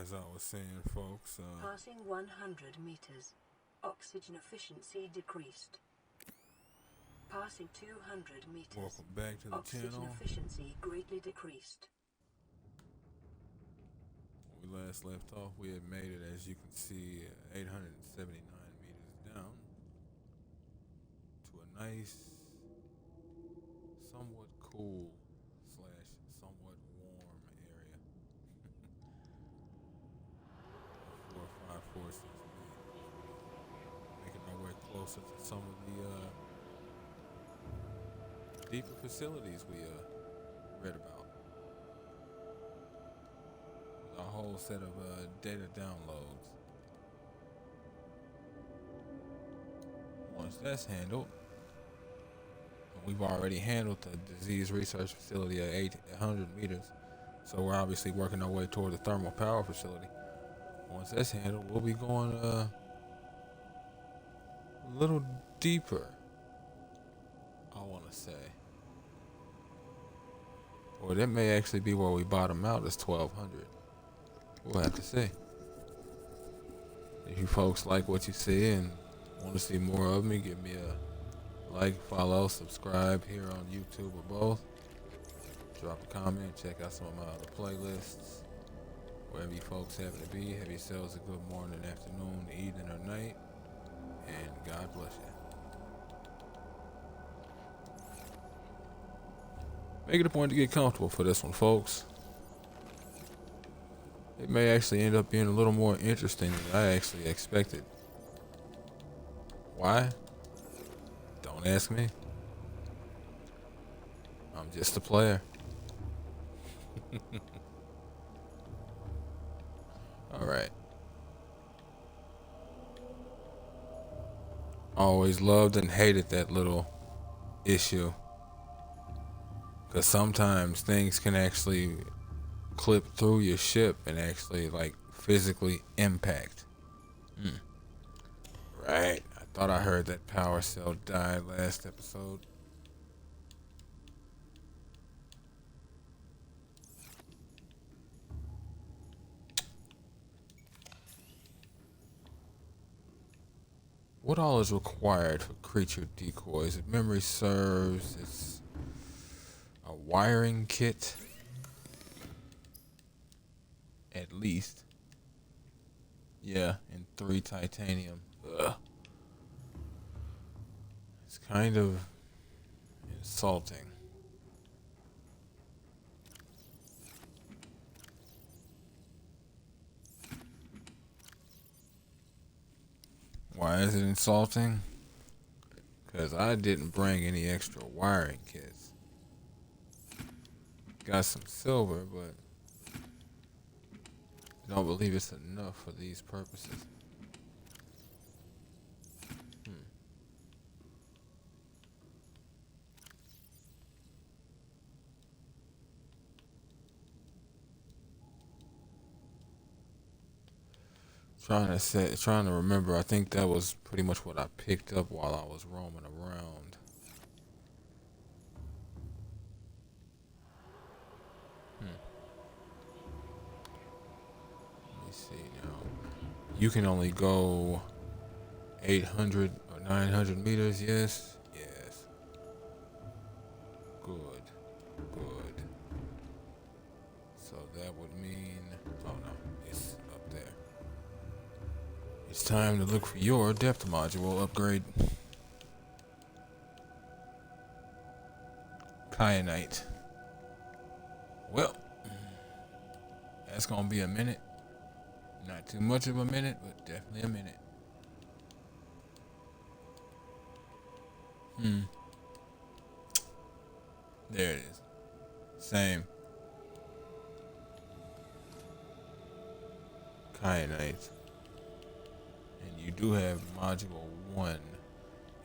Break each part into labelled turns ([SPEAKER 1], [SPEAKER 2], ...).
[SPEAKER 1] as I was saying, folks,
[SPEAKER 2] Passing 100 meters. Oxygen efficiency decreased. Passing 200 meters.
[SPEAKER 1] welcome back to the
[SPEAKER 2] Oxygen
[SPEAKER 1] channel.
[SPEAKER 2] efficiency greatly decreased.
[SPEAKER 1] When we last left off, we had made it, as you can see, 879 meters down to a nice, somewhat cool slash somewhat warm area. 45463. Making our way closer to some of the deeper facilities we read about. With a whole set of data downloads. Once that's handled, we've already handled the disease research facility at 800 meters, so we're obviously working our way toward the thermal power facility. Once that's handled, we'll be going a little deeper, I want to say. Or that may actually be where we bottom out, is 1200. We'll have to see. If you folks like what you see and want to see more of me, give me a like, follow, subscribe here on YouTube or both. Drop a comment, check out some of my other playlists. Wherever you folks happen to be, have yourselves a good morning, afternoon, evening, or night. And God bless you. Make it a point to get comfortable for this one, folks. It may actually end up being a little more interesting than I actually expected. Why? Don't ask me. I'm just a player. Alright. Always loved and hated that little issue. Because sometimes things can actually clip through your ship and actually, like, physically impact. Right. I thought I heard that power cell died last episode. What all is required for creature decoys? If memory serves, it's a wiring kit, at least. Yeah, and 3 titanium. Ugh. It's kind of insulting. Why is it insulting? Because I didn't bring any extra wiring kits. Got some silver, but I don't believe it's enough for these purposes. Trying to remember. I think that was pretty much what I picked up while I was roaming around. Let me see now. You can only go 800 or 900 meters. Yes. Yes. Good. Good. So that would mean, oh no, it's up there. It's time to look for your depth module upgrade. Kyanite. Well, that's gonna be a minute. Not too much of a minute, but definitely a minute. There it is. Same. Kyanite. And you do have module 1.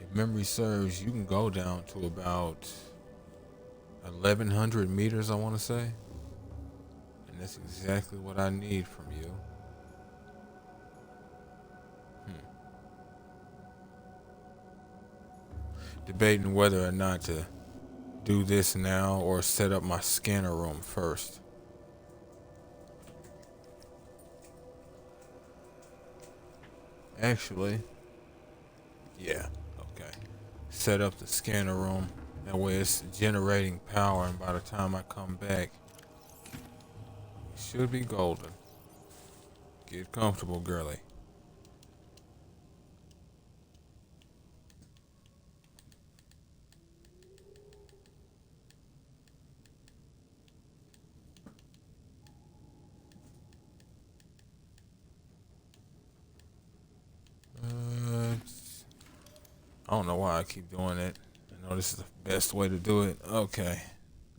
[SPEAKER 1] If memory serves, you can go down to about 1100 meters, I want to say. And that's exactly what I need from you. Debating whether or not to do this now or set up my scanner room first. Actually, yeah, okay. Set up the scanner room. That way it's generating power, and by the time I come back, it should be golden. Get comfortable, girly. Uh, I don't know why I keep doing it. I know this is the best way to do it. Okay.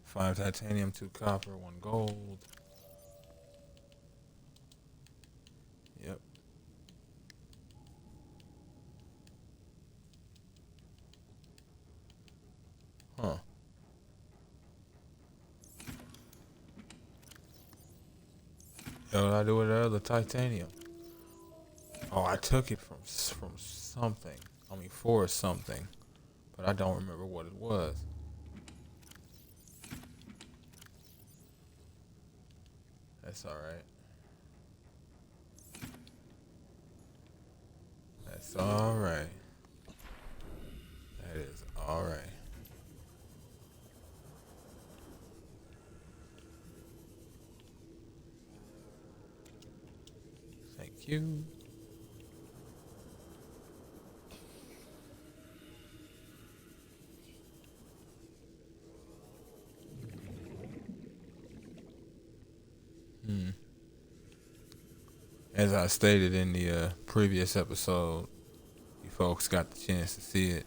[SPEAKER 1] 5 titanium, 2 copper, 1 gold. Yep. Huh. What did I do with the other titanium? Oh, I took it from something. I mean, for something. But I don't remember what it was. That's alright. That's alright. That is alright. Thank you. Hmm. As I stated in the previous episode, you folks got the chance to see it.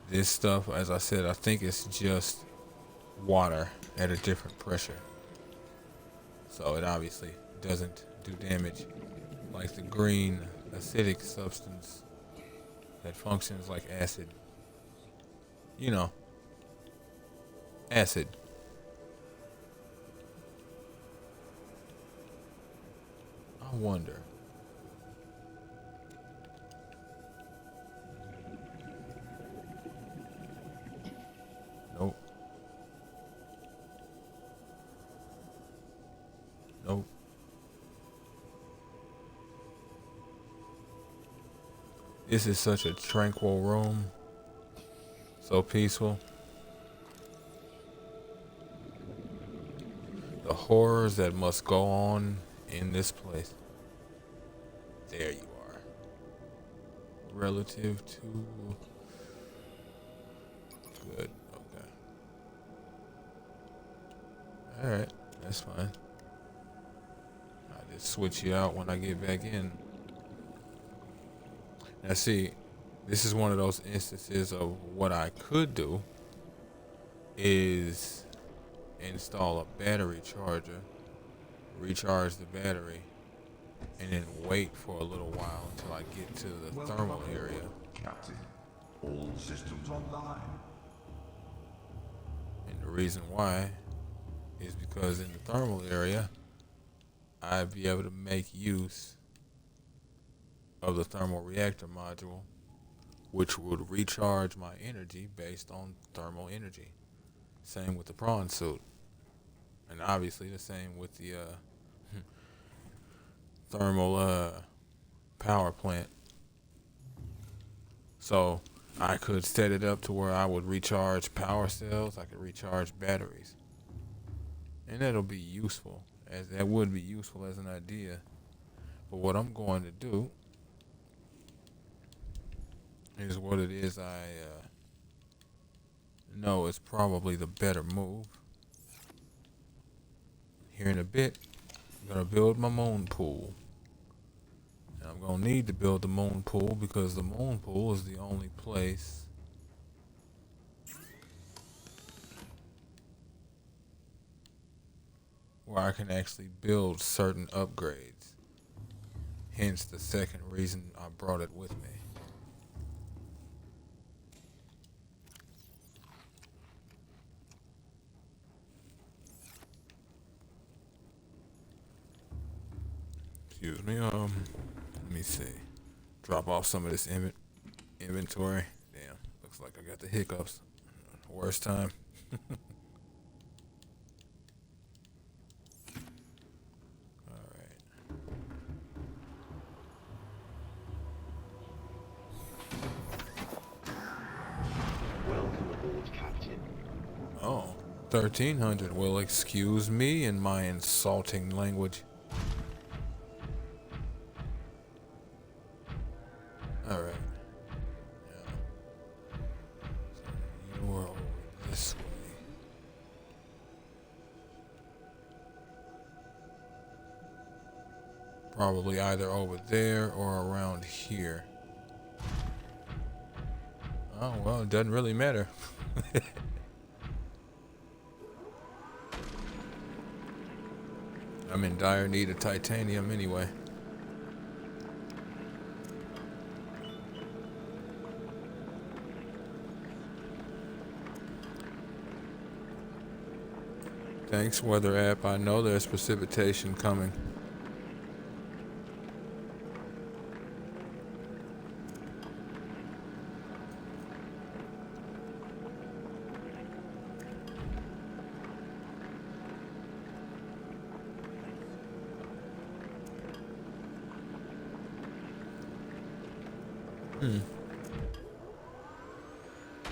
[SPEAKER 1] This stuff, as I said, I think it's just water at a different pressure. So it obviously doesn't do damage like the green acidic substance that functions like acid. You know, acid. I wonder. Nope. Nope. This is such a tranquil room. So peaceful. The horrors that must go on in this place. There you are. Relative to... Good. Okay. Alright. That's fine. I just switch you out when I get back in. Now see, this is one of those instances of what I could do is install a battery charger, recharge the battery, and then wait for a little while until I get to the thermal area.
[SPEAKER 3] Captain, all systems online.
[SPEAKER 1] And the reason why is because in the thermal area, I'd be able to make use of the thermal reactor module, which would recharge my energy based on thermal energy. Same with the prawn suit. And obviously the same with the thermal power plant. So I could set it up to where I would recharge power cells, I could recharge batteries. And that'll be useful, as that would be useful as an idea. But what I'm going to do is what it is I know is probably the better move. Here in a bit, I'm going to build my moon pool. And I'm going to need to build the moon pool because the moon pool is the only place where I can actually build certain upgrades. Hence the second reason I brought it with me. Excuse me, let me see. Drop off some of this inventory. Damn, looks like I got the hiccups. Worst time. Alright. Oh, 1300. Well, excuse me in my insulting language. Alright. Yeah. So you were over this way. Probably either over there or around here. Oh, well, it doesn't really matter. I'm in dire need of titanium anyway. Thanks, weather app. I know there's precipitation coming.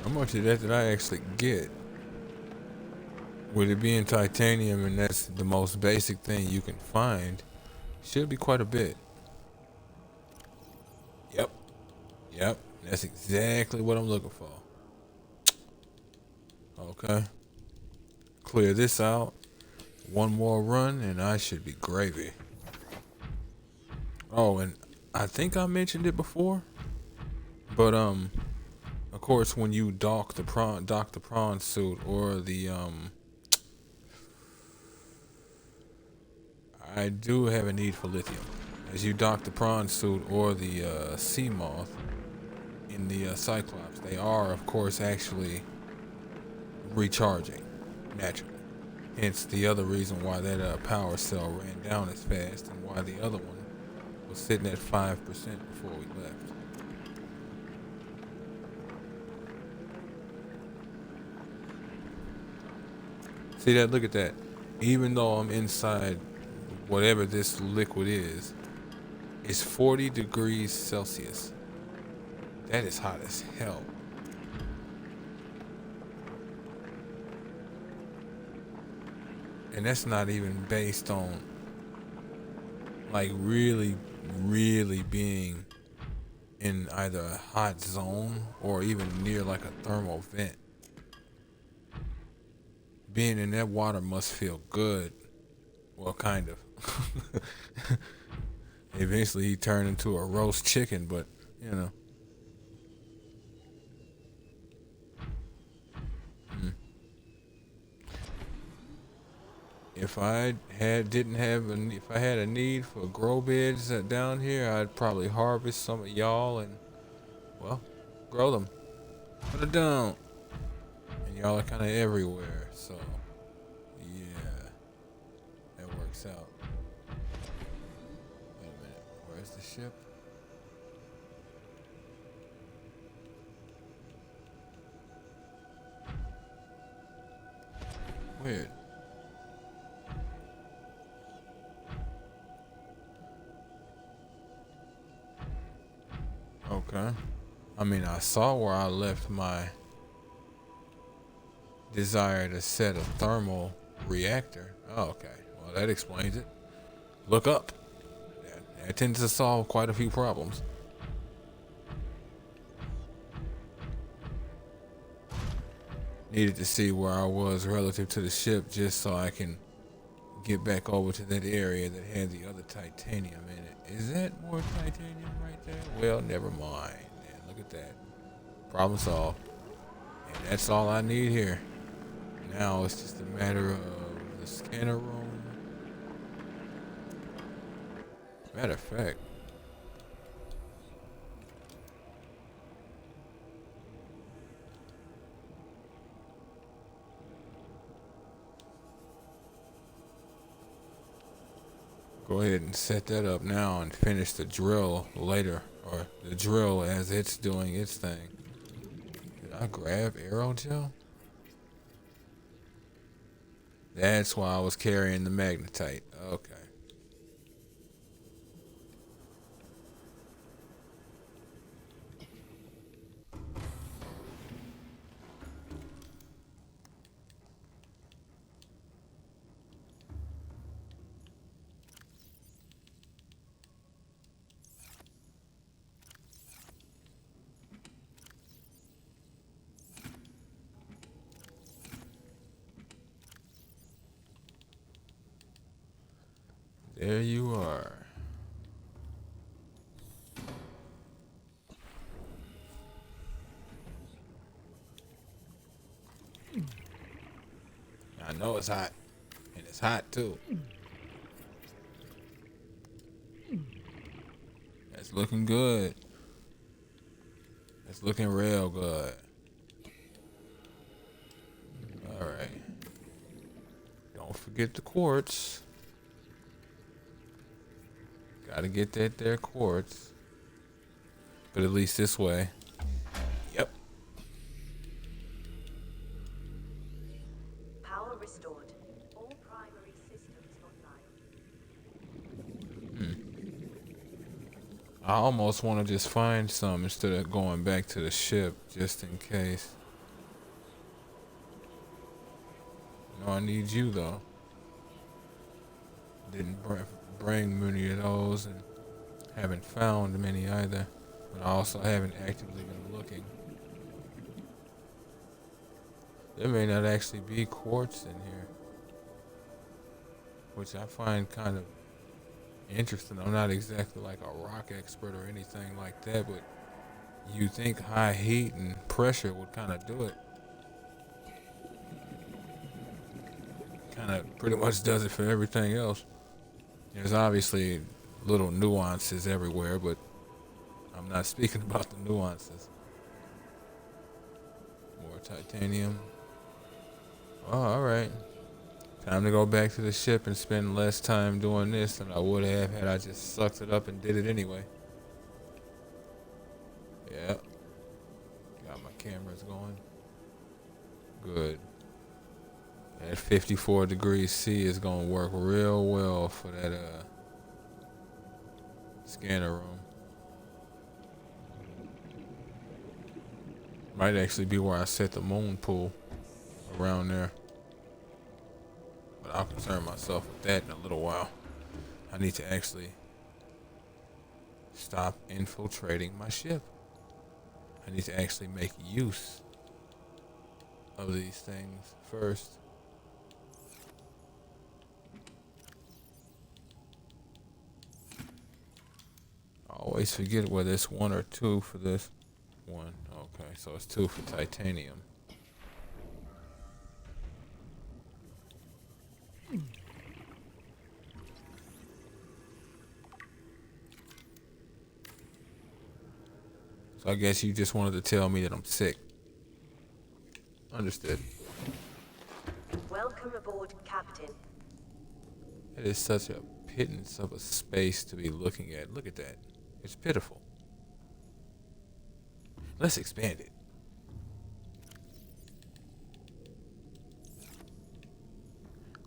[SPEAKER 1] How much of that did I actually get? With it being titanium and that's the most basic thing you can find, should be quite a bit. Yep. Yep. That's exactly what I'm looking for. Okay. Clear this out. One more run and I should be gravy. Oh, and I think I mentioned it before, but of course when you dock the prawn suit or the I do have a need for lithium. As you dock the prawn suit or the sea moth in the Cyclops, they are of course actually recharging naturally. Hence the other reason why that power cell ran down as fast and why the other one was sitting at 5% before we left. See that? Look at that. Even though I'm inside whatever this liquid is, it's 40 degrees Celsius. That is hot as hell. And that's not even based on like really being in either a hot zone or even near like a thermal vent. Being in that water must feel good. Well, kind of. Eventually he turned into a roast chicken, but you know. If I had a need for grow beds down here, I'd probably harvest some of y'all and well, grow them. Put it down. And y'all are kind of everywhere, so yeah, that works out. Wait a minute, where's the ship? Weird. Okay. I mean, I saw where I left my desire to set a thermal reactor. Oh, okay. Well, that explains it. Look up. That tends to solve quite a few problems. Needed to see where I was relative to the ship just so I can get back over to that area that had the other titanium in it. Is that more titanium right there? Well, never mind. Man, look at that. Problem solved. And that's all I need here. Now it's just a matter of the scanner room. Matter of fact, go ahead and set that up now and finish the drill later, or the drill as it's doing its thing. Did I grab aerogel? That's why I was carrying the magnetite. Okay. There you are. I know it's hot. And it's hot too. That's looking good. It's looking real good. Alright. Don't forget the quartz. Gotta get that there quartz. But at least this way. Yep.
[SPEAKER 2] Power restored. All primary systems online.
[SPEAKER 1] I almost want to just find some instead of going back to the ship, just in case. No, I need you though. Didn't bring many of those, and haven't found many either. But I also haven't actively been looking. There may not actually be quartz in here, which I find kind of interesting. I'm not exactly like a rock expert or anything like that, but you think high heat and pressure would kind of do it. Kind of pretty much does it for everything else. There's obviously little nuances everywhere, but I'm not speaking about the nuances. More titanium. Oh, alright. Time to go back to the ship and spend less time doing this than I would have had I just sucked it up and did it anyway. Yeah. Got my cameras going. Good. That 54 degrees C is gonna work real well for that scanner room. Might actually be where I set the moon pool, around there. But I'll concern myself with that in a little while. I need to actually stop infiltrating my ship. I need to actually make use of these things first. I always forget whether it's 1 or 2 for this one. Okay, so it's 2 for titanium. So I guess you just wanted to tell me that I'm sick. Understood.
[SPEAKER 2] Welcome aboard, Captain.
[SPEAKER 1] It is such a pittance of a space to be looking at. Look at that. It's pitiful. Let's expand it.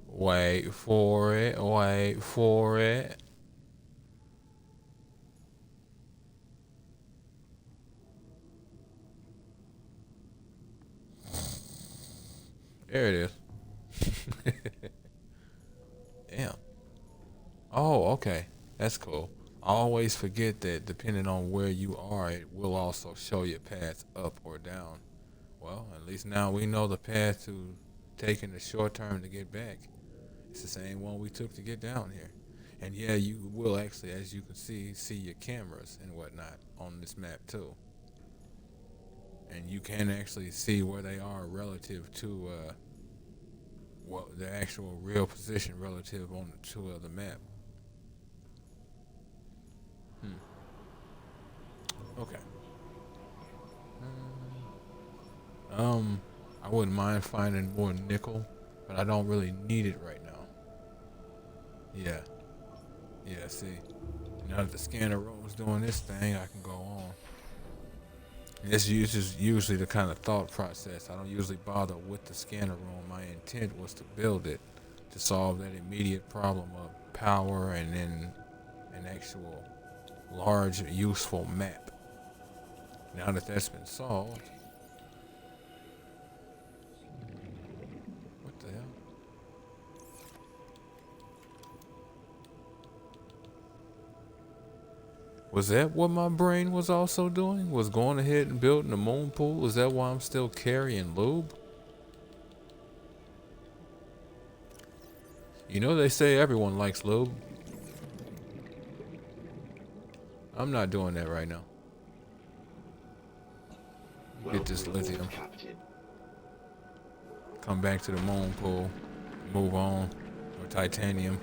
[SPEAKER 1] Wait for it. Wait for it. There it is. Damn. Oh, okay. That's cool. I always forget that depending on where you are, it will also show your path up or down. Well, at least now we know the path to taking the short term to get back. It's the same one we took to get down here. And yeah, you will actually, as you can see your cameras and whatnot on this map too. And you can actually see where they are relative to what the actual real position relative on to the map. Okay. I wouldn't mind finding more nickel, but I don't really need it right now. Yeah. Yeah, see. Now that the scanner room's doing this thing, I can go on. This is usually the kind of thought process. I don't usually bother with the scanner room. My intent was to build it to solve that immediate problem of power and then an actual large useful map. Now that that's been solved, what the hell? Was that what my brain was also doing? Was going ahead and building a moon pool? Is that why I'm still carrying lube? You know they say everyone likes lube. I'm not doing that right now. Get this
[SPEAKER 4] Welcome aboard,
[SPEAKER 1] lithium.
[SPEAKER 4] Captain.
[SPEAKER 1] Come back to the moon pool. Move on. Or titanium.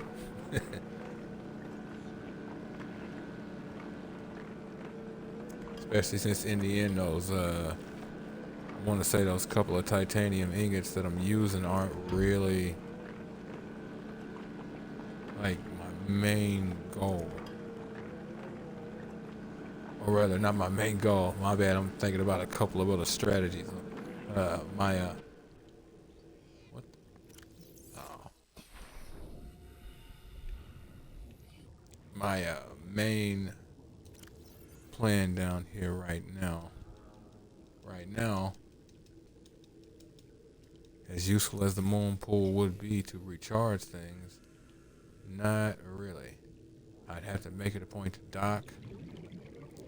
[SPEAKER 1] Especially since in the end those I want to say those couple of titanium ingots that I'm using aren't really like my main goal. Or rather, not my main goal. My bad. I'm thinking about a couple of other strategies. What? Oh. My main plan down here right now. Right now, as useful as the moon pool would be to recharge things, not really. I'd have to make it a point to dock,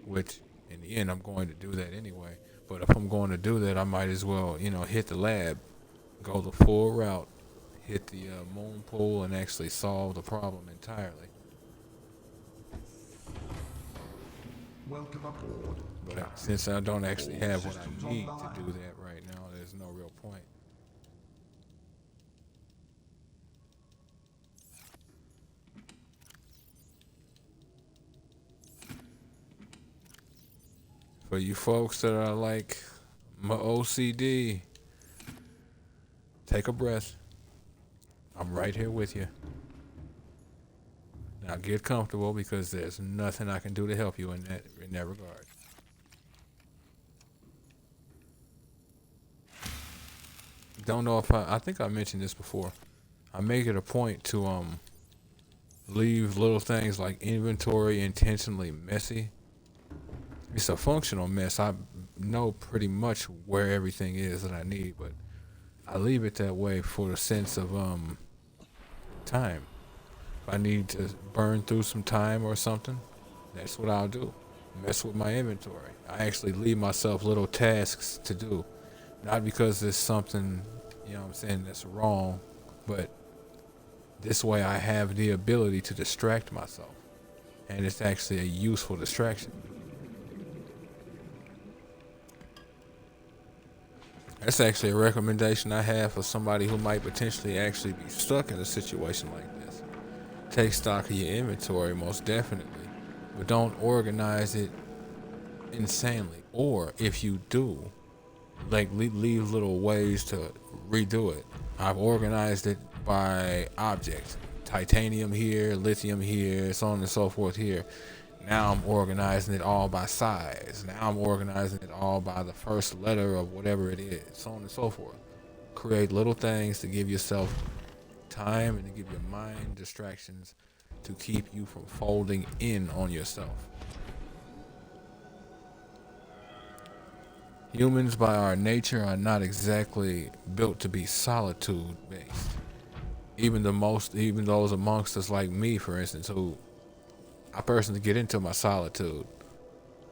[SPEAKER 1] which in the end I'm going to do that anyway. But if I'm going to do that, I might as well, hit the lab, go the full route, hit the moon pool, and actually solve the problem entirely.
[SPEAKER 3] Welcome aboard,
[SPEAKER 1] But
[SPEAKER 3] Captain.
[SPEAKER 1] since I don't actually
[SPEAKER 3] All
[SPEAKER 1] have what
[SPEAKER 3] systems
[SPEAKER 1] I need
[SPEAKER 3] online.
[SPEAKER 1] to do that right now, there's no real point. For you folks that are like my OCD, take a breath. I'm right here with you. Now get comfortable because there's nothing I can do to help you in that regard. Don't know if I think I mentioned this before. I make it a point to leave little things like inventory intentionally messy. It's a functional mess. I know pretty much where everything is that I need, but I leave it that way for the sense of time. If I need to burn through some time or something, that's what I'll do. Mess with my inventory. I actually leave myself little tasks to do. Not because there's something, that's wrong, but this way I have the ability to distract myself. And it's actually a useful distraction. That's actually a recommendation I have for somebody who might potentially actually be stuck in a situation like this. Take stock of your inventory, most definitely, but don't organize it insanely. Or if you do, like leave little ways to redo it. I've organized it by object. Titanium here, lithium here, so on and so forth here. Now I'm organizing it all by size. Now I'm organizing it all by the first letter of whatever it is, so on and so forth. Create little things to give yourself time and to give your mind distractions to keep you from folding in on yourself. Humans by our nature are not exactly built to be solitude based. Even those amongst us like me, for instance, who I personally get into my solitude.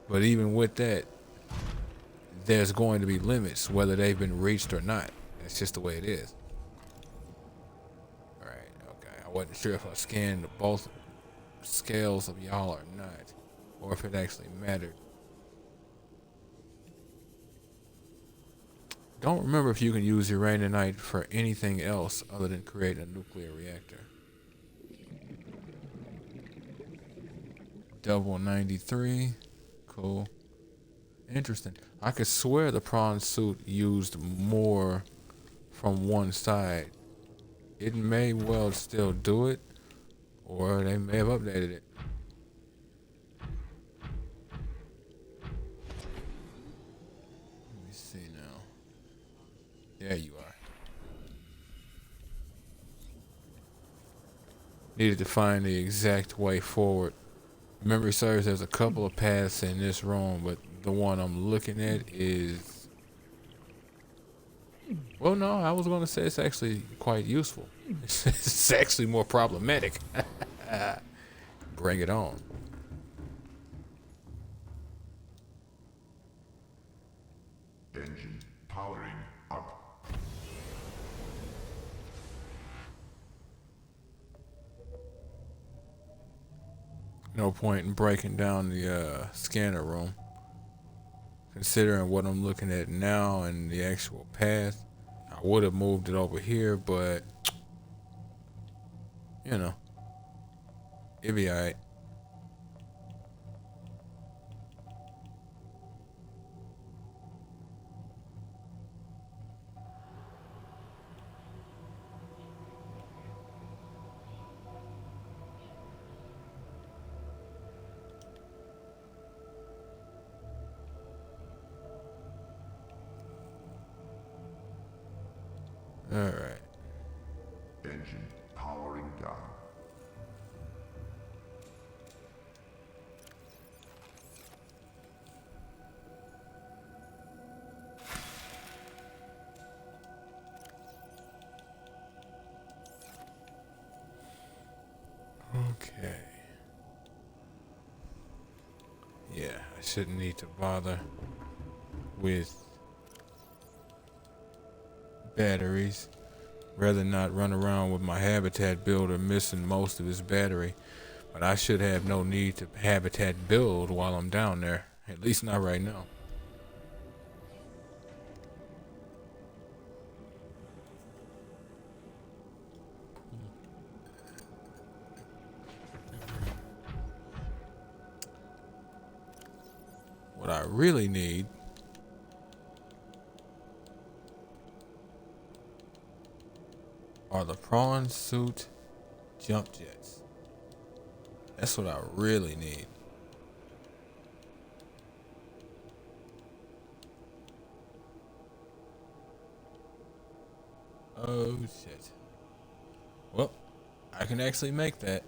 [SPEAKER 1] But even with that, there's going to be limits, whether they've been reached or not. That's just the way it is. Alright, okay. I wasn't sure if I scanned both scales of y'all or not, or if it actually mattered. Don't remember if you can use uraninite for anything else other than creating a nuclear reactor. Double 93. Cool. Interesting. I could swear the prawn suit used more from one side. It may well still do it, or they may have updated it. Let me see now. There you are. Needed to find the exact way forward. Memory serves, there's a couple of paths in this room, but the one I'm looking at is... Well, no, I was going to say it's actually quite useful. It's actually more problematic. Bring it on.
[SPEAKER 3] Engine powering up.
[SPEAKER 1] No point in breaking down the scanner room. Considering what I'm looking at now and the actual path, I would have moved it over here, but you know, it'd be alright. Alright.
[SPEAKER 3] Engine powering down.
[SPEAKER 1] Okay. Yeah, I shouldn't need to bother with batteries. Rather not run around with my habitat builder missing most of his battery. But I should have no need to habitat build while I'm down there. At least not right now. What I really need are the prawn suit jump jets. That's what I really need. Oh shit. Well, I can actually make that.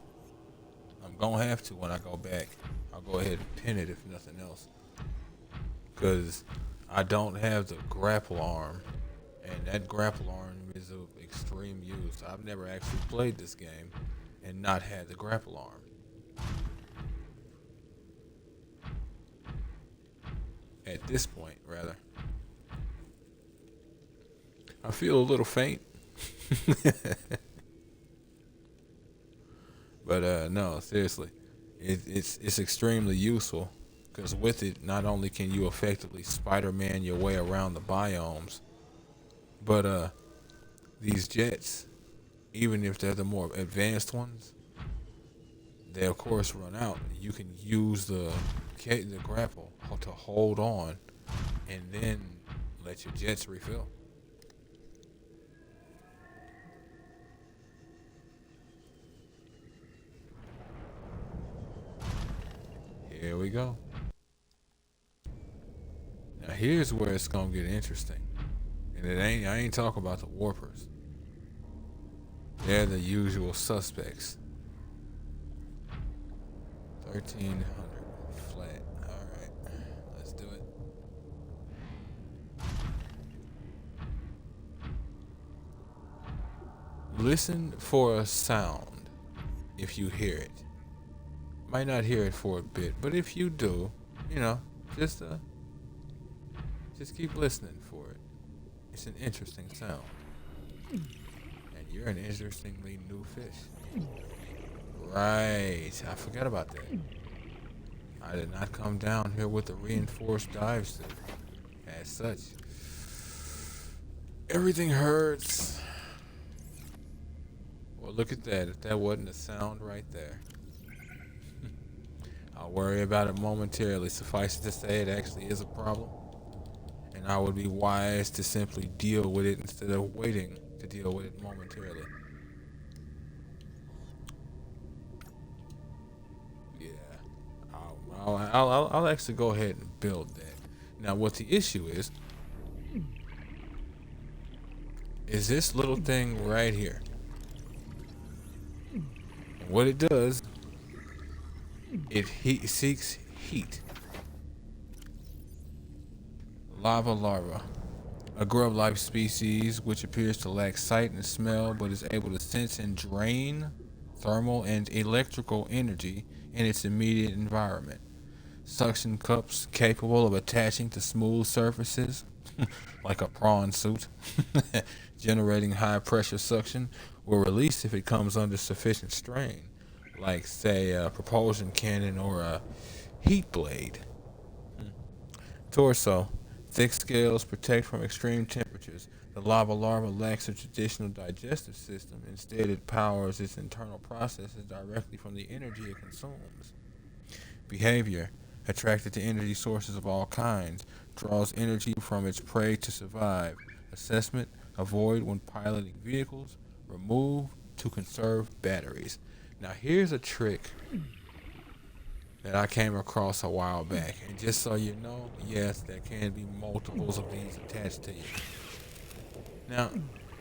[SPEAKER 1] I'm gonna have to when I go back. I'll go ahead and pin it if nothing else. Because I don't have the grapple arm. And that grapple arm is of extreme use. I've never actually played this game and not had the grapple arm. At this point, rather. I feel a little faint. But no, seriously. It's extremely useful. Because with it, not only can you effectively Spider-Man your way around the biomes, but these jets, even if they're the more advanced ones, they of course run out. You can use the grapple to hold on and then let your jets refill. Here we go. Now here's where it's gonna get interesting. And I ain't talking about the warpers. They're the usual suspects. 1300 flat. Alright. Let's do it. Listen for a sound if you hear it. Might not hear it for a bit, but if you do, you know, just keep listening for it. It's an interesting sound. And you're an interestingly new fish. Right. I forgot about that. I did not come down here with a reinforced dive suit. As such, everything hurts. Well, look at that. If that wasn't a sound right there. I'll worry about it momentarily. Suffice it to say, it actually is a problem. And I would be wise to simply deal with it instead of waiting to deal with it momentarily. Yeah. I'll actually go ahead and build that. Now, what the issue is this little thing right here. And what it does, it seeks heat. Lava larva, a grub-like species which appears to lack sight and smell but is able to sense and drain thermal and electrical energy in its immediate environment. Suction cups capable of attaching to smooth surfaces, like a prawn suit, generating high pressure suction, will release if it comes under sufficient strain. like say a propulsion cannon or a heat blade. Torso. Thick scales protect from extreme temperatures. The lava larva lacks a traditional digestive system. Instead, it powers its internal processes directly from the energy it consumes. Behavior. Attracted to energy sources of all kinds. Draws energy from its prey to survive. Assessment. Avoid when piloting vehicles. Remove to conserve batteries. Now, here's a trick that I came across a while back. And just so you know, yes, there can be multiples of these attached to you. Now,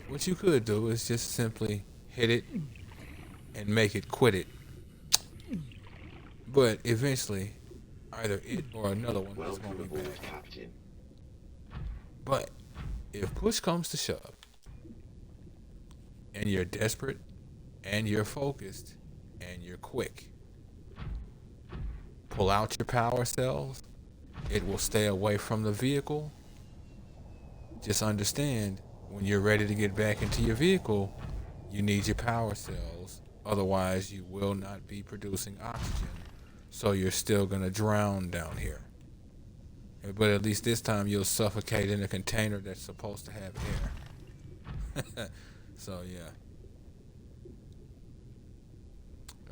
[SPEAKER 1] what you could do is just simply hit it and make it quit it. But eventually, either it or another one is going to be back.
[SPEAKER 4] Captain.
[SPEAKER 1] But if push comes to shove, and you're desperate, and you're focused, and you're quick, pull out your power cells. It will stay away from the vehicle. Just understand, when you're ready to get back into your vehicle, you need your power cells. Otherwise, you will not be producing oxygen. So you're still going to drown down here. But at least this time you'll suffocate in a container that's supposed to have air. So, yeah.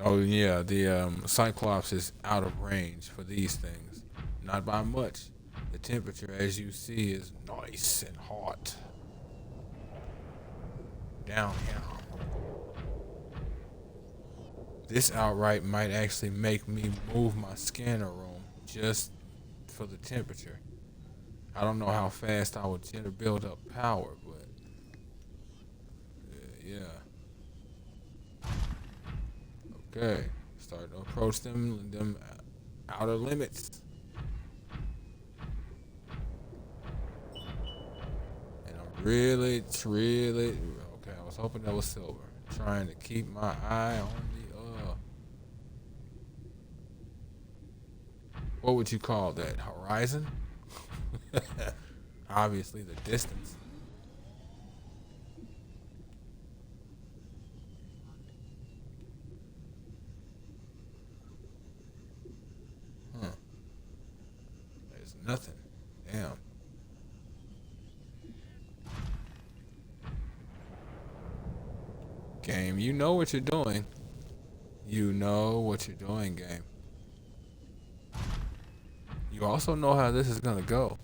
[SPEAKER 1] Oh, yeah, the Cyclops is out of range for these things. Not by much. The temperature, as you see, is nice and hot. Down here. This outright might actually make me move my scanner room just for the temperature. I don't know how fast I would build up power, but yeah. Okay, start to approach them outer limits. And I'm really, okay, I was hoping that was silver. Trying to keep my eye on the what would you call that? Horizon? Obviously the distance. There's nothing. Damn. Game, you know what you're doing. You know what you're doing, game. You also know how this is gonna go.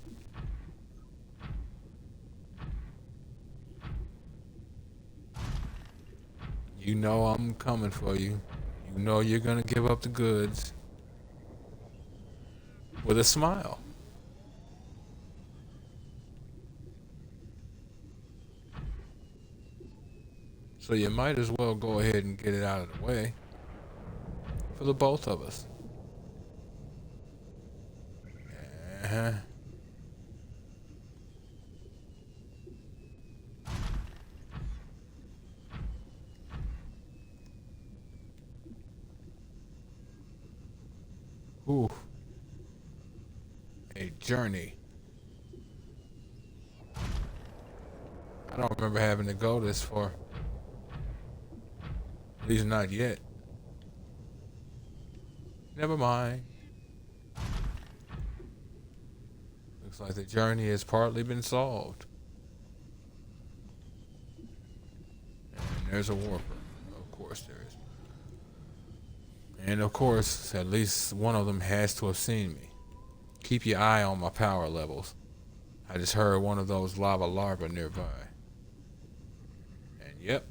[SPEAKER 1] You know I'm coming for you. You know you're gonna give up the goods. With a smile. So you might as well go ahead and get it out of the way. For the both of us. Uh-huh. Ooh. A journey. I don't remember having to go this far. At least not yet. Never mind. Looks like the journey has partly been solved. And there's a warper. Of course there is. And of course, at least one of them has to have seen me. Keep your eye on my power levels. I just heard one of those lava larvae nearby. And yep,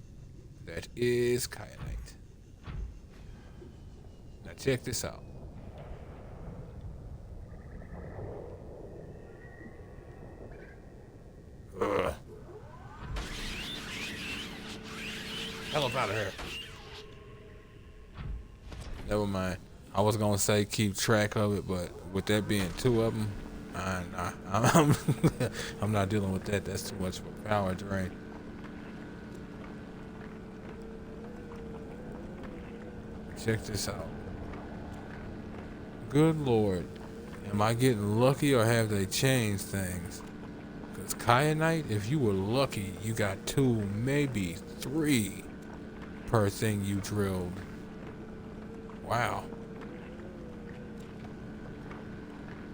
[SPEAKER 1] that is kyanite. Now check this out. Ugh. Hell up out of here. Never mind. I was gonna say keep track of it, but with that being two of them, I'm not dealing with that. That's too much of a power drain. Check this out. Good Lord. Am I getting lucky or have they changed things? Because kyanite, if you were lucky, you got 2, maybe 3 per thing you drilled. Wow.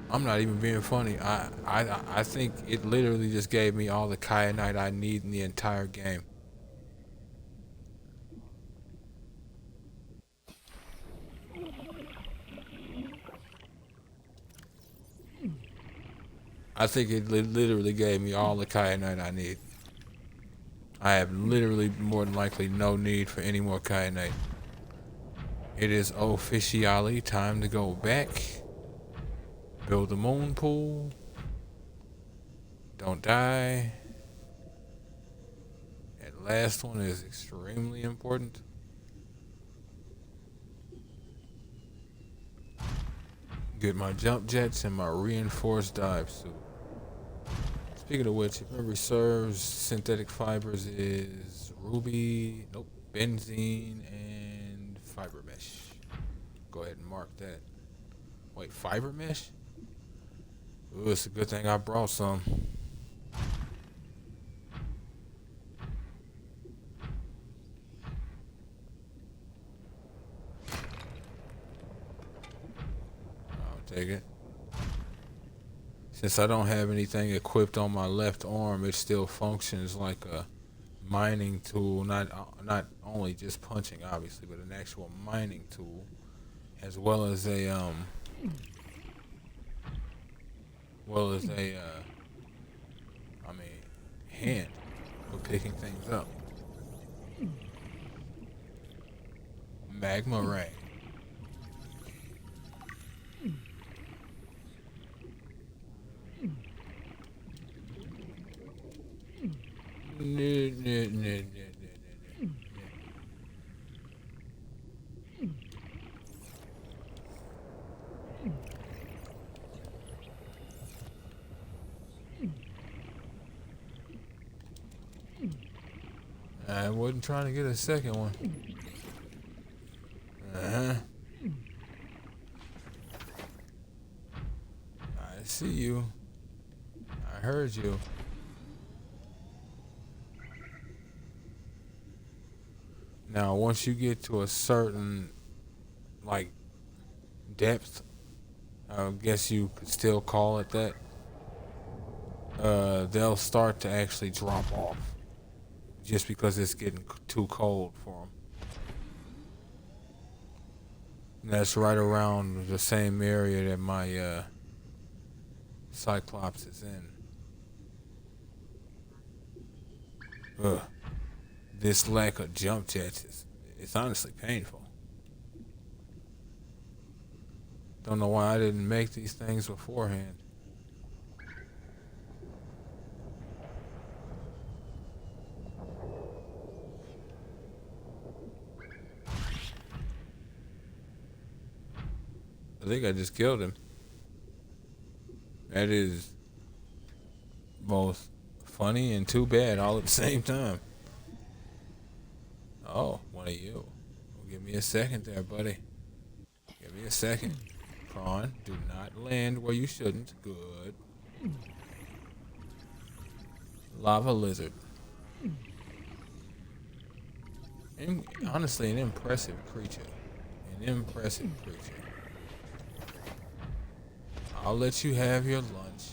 [SPEAKER 1] I'm not even being funny. I think it literally just gave me all the kyanite I need in the entire game. I think it literally gave me all the kyanite I need. I have literally more than likely no need for any more kyanite. It is officially time to go back. Build a moon pool. Don't die. And last one is extremely important. Get my jump jets and my reinforced dive suit. Speaking of which, if memory serves, synthetic fibers is ruby, nope, benzene, and fiber mesh. Go ahead and mark that. Wait, fiber mesh? Ooh, it's a good thing I brought some. I'll take it. Since I don't have anything equipped on my left arm, it still functions like a mining tool. Not only just punching, obviously, but an actual mining tool, as well as a I mean, hand for picking things up. Magma ray. I wasn't trying to get a second one. Uh-huh. I see you. I heard you. Now, once you get to a certain, like, depth, I guess you could still call it that, they'll start to actually drop off. Just because it's getting too cold for them. And that's right around the same area that my Cyclops is in. Ugh. This lack of jump jets it's honestly painful. Don't know why I didn't make these things beforehand. I think I just killed him. That is both funny and too bad all at the same time. Oh, one of you. Well, give me a second there, buddy. Give me a second. Prawn, do not land where you shouldn't. Good. Lava lizard. Honestly, an impressive creature. An impressive creature. I'll let you have your lunch.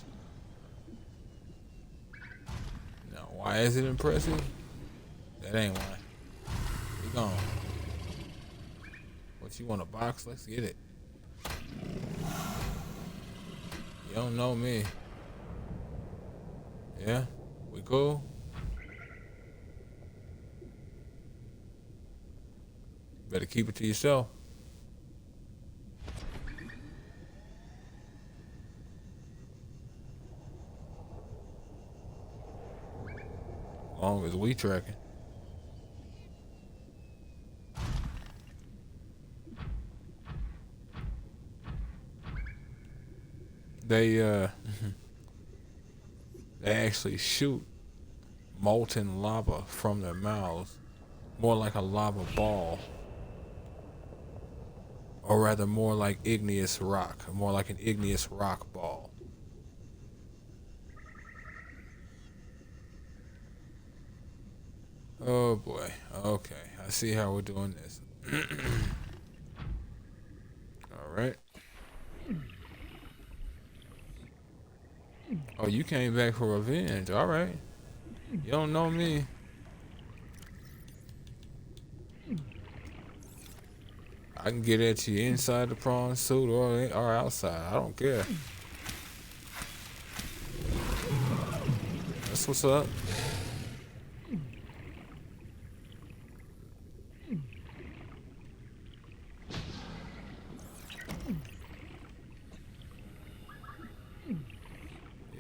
[SPEAKER 1] Now, why is it impressive? That ain't why. Be gone. What, you want a box? Let's get it. You don't know me. Yeah? We cool? Better keep it to yourself. As long as we tracking. They they actually shoot molten lava from their mouths, more like a lava ball, or rather more like igneous rock, more like an igneous rock ball. Oh boy. Okay, I see how we're doing this. right. Oh, you came back for revenge. All right. You don't know me. I can get at you inside the prawn suit or outside. I don't care. That's what's up.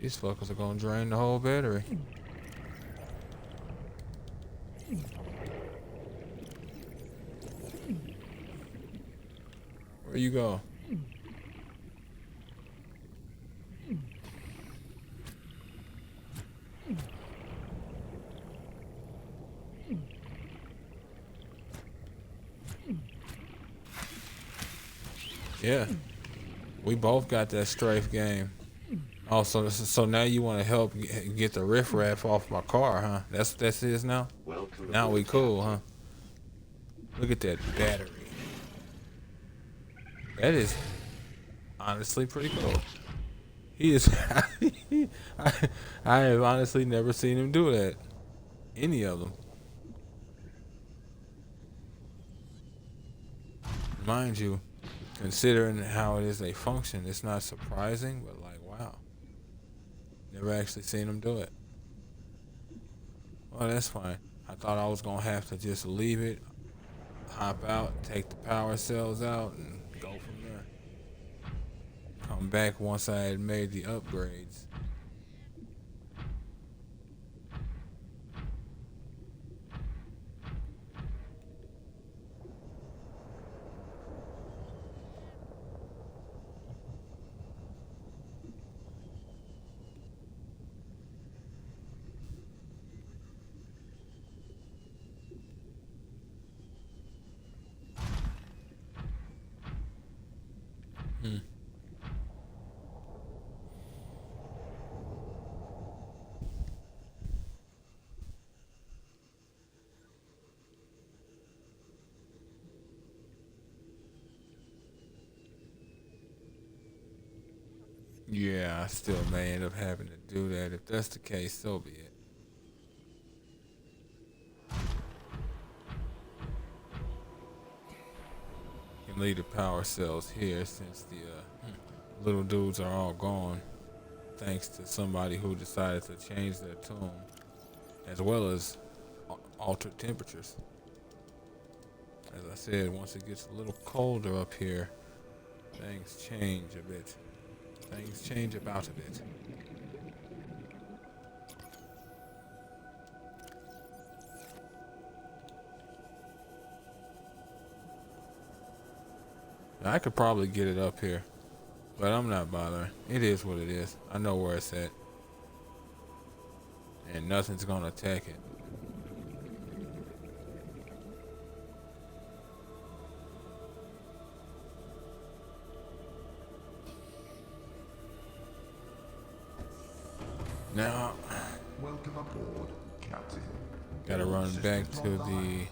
[SPEAKER 1] These fuckers are gonna drain the whole battery. Where you go? Yeah, we both got that strafe game. Oh, so now you want to help get the riffraff off my car, huh? That's it now. Now we cool, huh? Look at that battery. That is honestly pretty cool. He is. I have honestly never seen him do that. Any of them. Mind you, considering how it is they function, it's not surprising, but like, wow. Never actually seen him do it. Well, that's fine. I thought I was gonna have to just leave it, hop out, take the power cells out, and go from there. Come back once I had made the upgrades. Hmm. Yeah, I still may end up having to do that. If that's the case, so be it. Can leave the power cells here since the little dudes are all gone, thanks to somebody who decided to change their tune, as well as altered temperatures. As I said, once it gets a little colder up here, things change a bit. Things change about a bit. I could probably get it up here, but I'm not bothering. It is what it is. I know where it's at. And nothing's gonna attack it. Now,
[SPEAKER 3] Welcome aboard, Captain.
[SPEAKER 1] gotta run
[SPEAKER 3] Systems
[SPEAKER 1] back to the
[SPEAKER 3] online.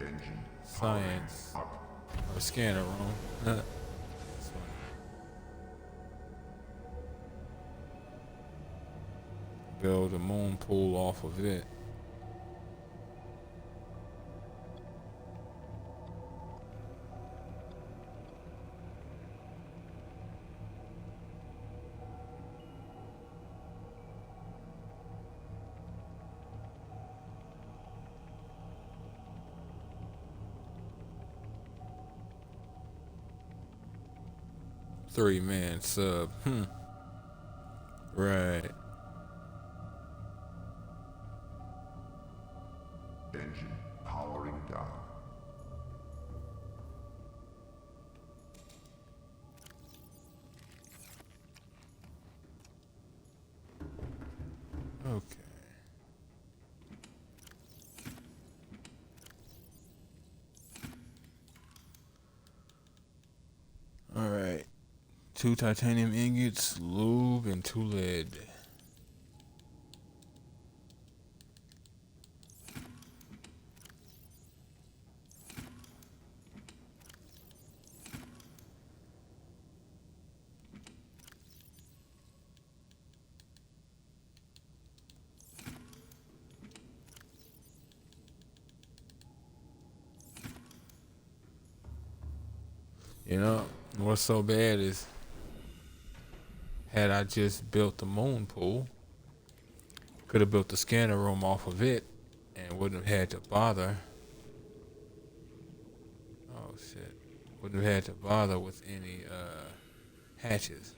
[SPEAKER 3] Engine
[SPEAKER 1] science
[SPEAKER 3] powering up.
[SPEAKER 1] or scanner room. That's funny. Build a moon pool off of it. Three-man sub. Right.
[SPEAKER 3] Engine powering down.
[SPEAKER 1] Okay. All right. 2 titanium ingots, lube, and 2 lead. You know, what's so bad is, had I just built the moon pool, could have built the scanner room off of it, and wouldn't have had to bother. Oh shit! Wouldn't have had to bother with any hatches.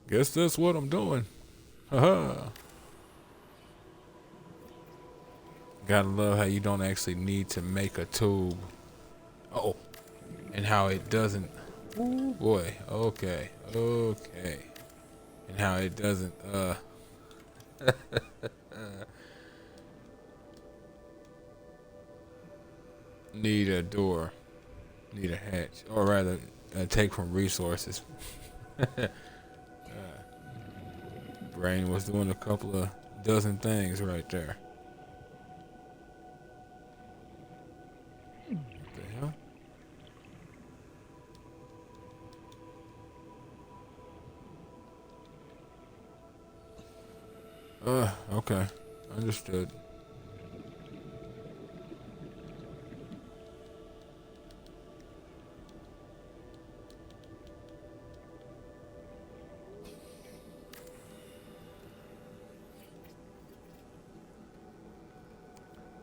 [SPEAKER 1] Guess that's what I'm doing. Haha. Gotta love how you don't actually need to make a tube. Oh, and how it doesn't. Ooh boy. Okay. Okay. And how it doesn't. Need a door. Need a hatch, or rather, take from resources. Brain was doing a couple of dozen things right there. What the hell? Okay. Understood.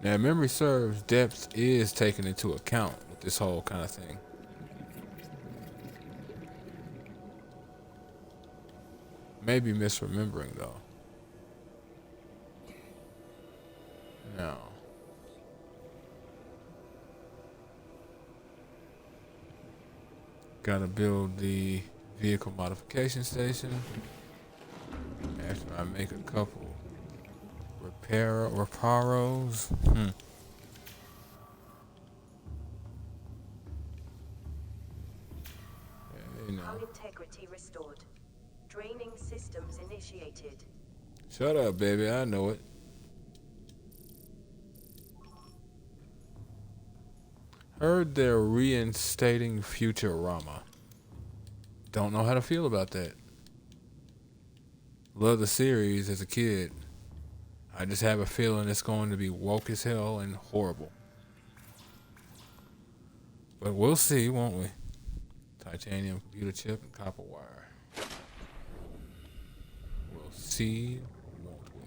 [SPEAKER 1] Now, if memory serves, depth is taken into account with this whole kind of thing. Maybe misremembering, though. No. Gotta build the vehicle modification station. After I make a couple reparos. You know.
[SPEAKER 2] Hull integrity restored. Draining systems initiated.
[SPEAKER 1] Shut up, baby. I know it. Heard they're reinstating Futurama. Don't know how to feel about that. Love the series as a kid. I just have a feeling it's going to be woke as hell and horrible. But we'll see, won't we? Titanium computer chip and copper wire. We'll see, won't we?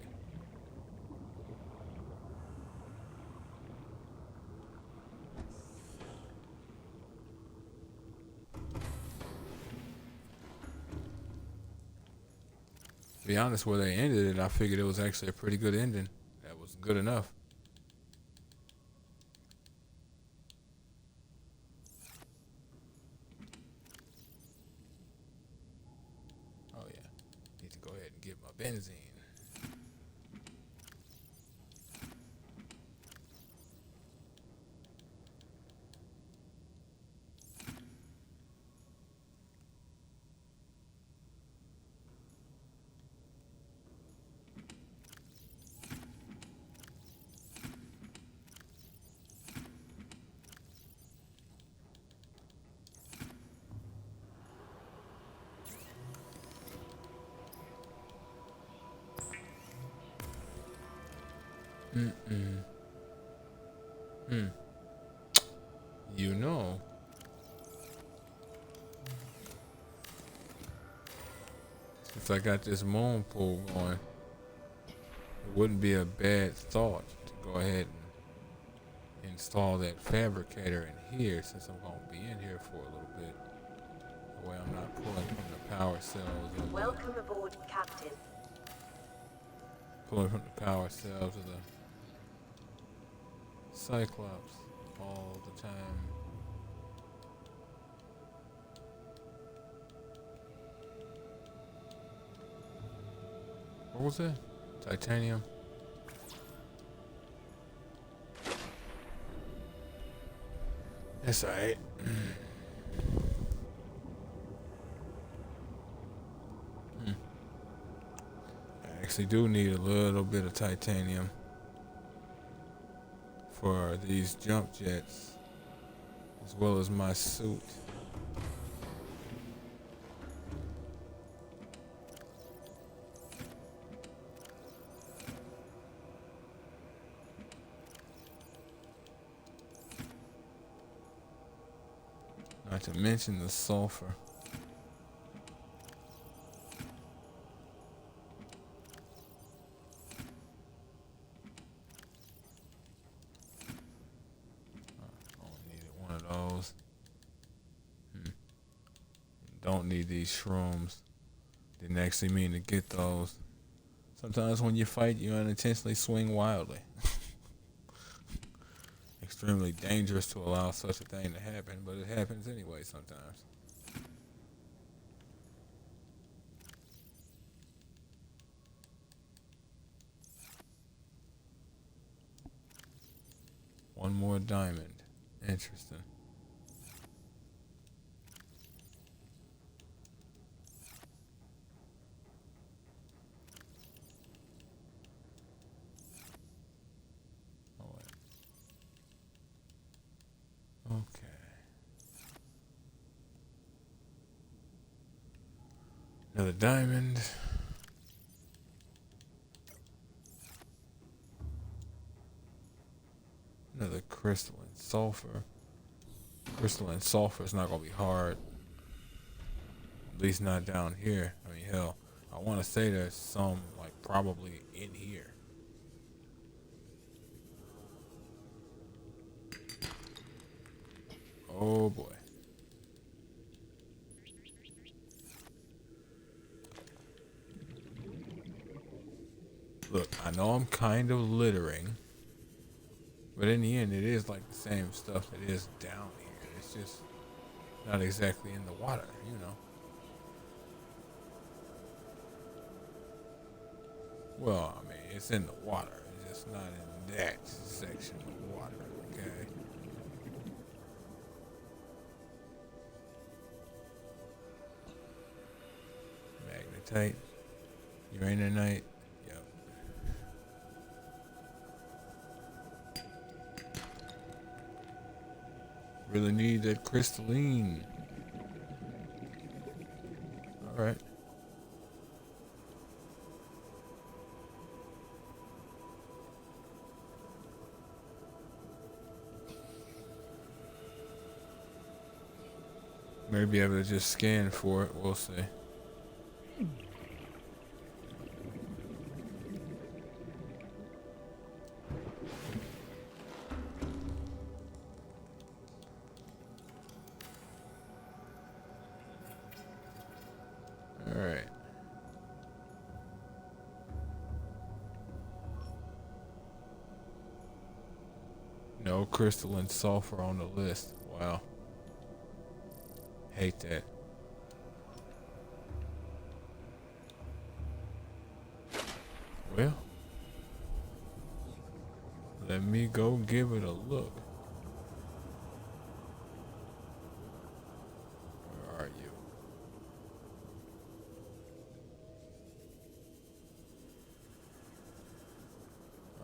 [SPEAKER 1] To be honest, where they ended it, I figured it was actually a pretty good ending. That was good enough. Oh yeah, need to go ahead and get my benzene. You know, since I got this moon pool going, it wouldn't be a bad thought to go ahead and install that fabricator in here, since I'm going to be in here for a little bit. That way I'm not pulling from the power cells of
[SPEAKER 2] Welcome aboard, Captain.
[SPEAKER 1] pulling from the power cells of the Cyclops all the time. What was that? Titanium? That's alright. I actually do need a little bit of titanium for these jump jets, as well as my suit. Not to mention the sulfur. Only needed one of those. Don't need these shrooms. Didn't actually mean to get those. Sometimes when you fight, you unintentionally swing wildly. Extremely dangerous to allow such a thing to happen, but it happens anyway sometimes. One more diamond. Interesting. Oh, wait. Okay. Another diamond. Another crystalline sulfur. Crystalline sulfur is not going to be hard. At least not down here. I mean, hell, I want to say there's some, like, probably in here. Oh, boy. Look, I know I'm kind of littering. But in the end, it is like the same stuff that is down here. It's just not exactly in the water, you know. Well, I mean, it's in the water. It's just not in that section of water, okay? Magnetite, uraninite, yep. Really need that crystalline. All right. Maybe be able to just scan for it. We'll see. All right. No crystalline sulfur on the list. Wow. Hate that. Well, let me go give it a look. Where are you?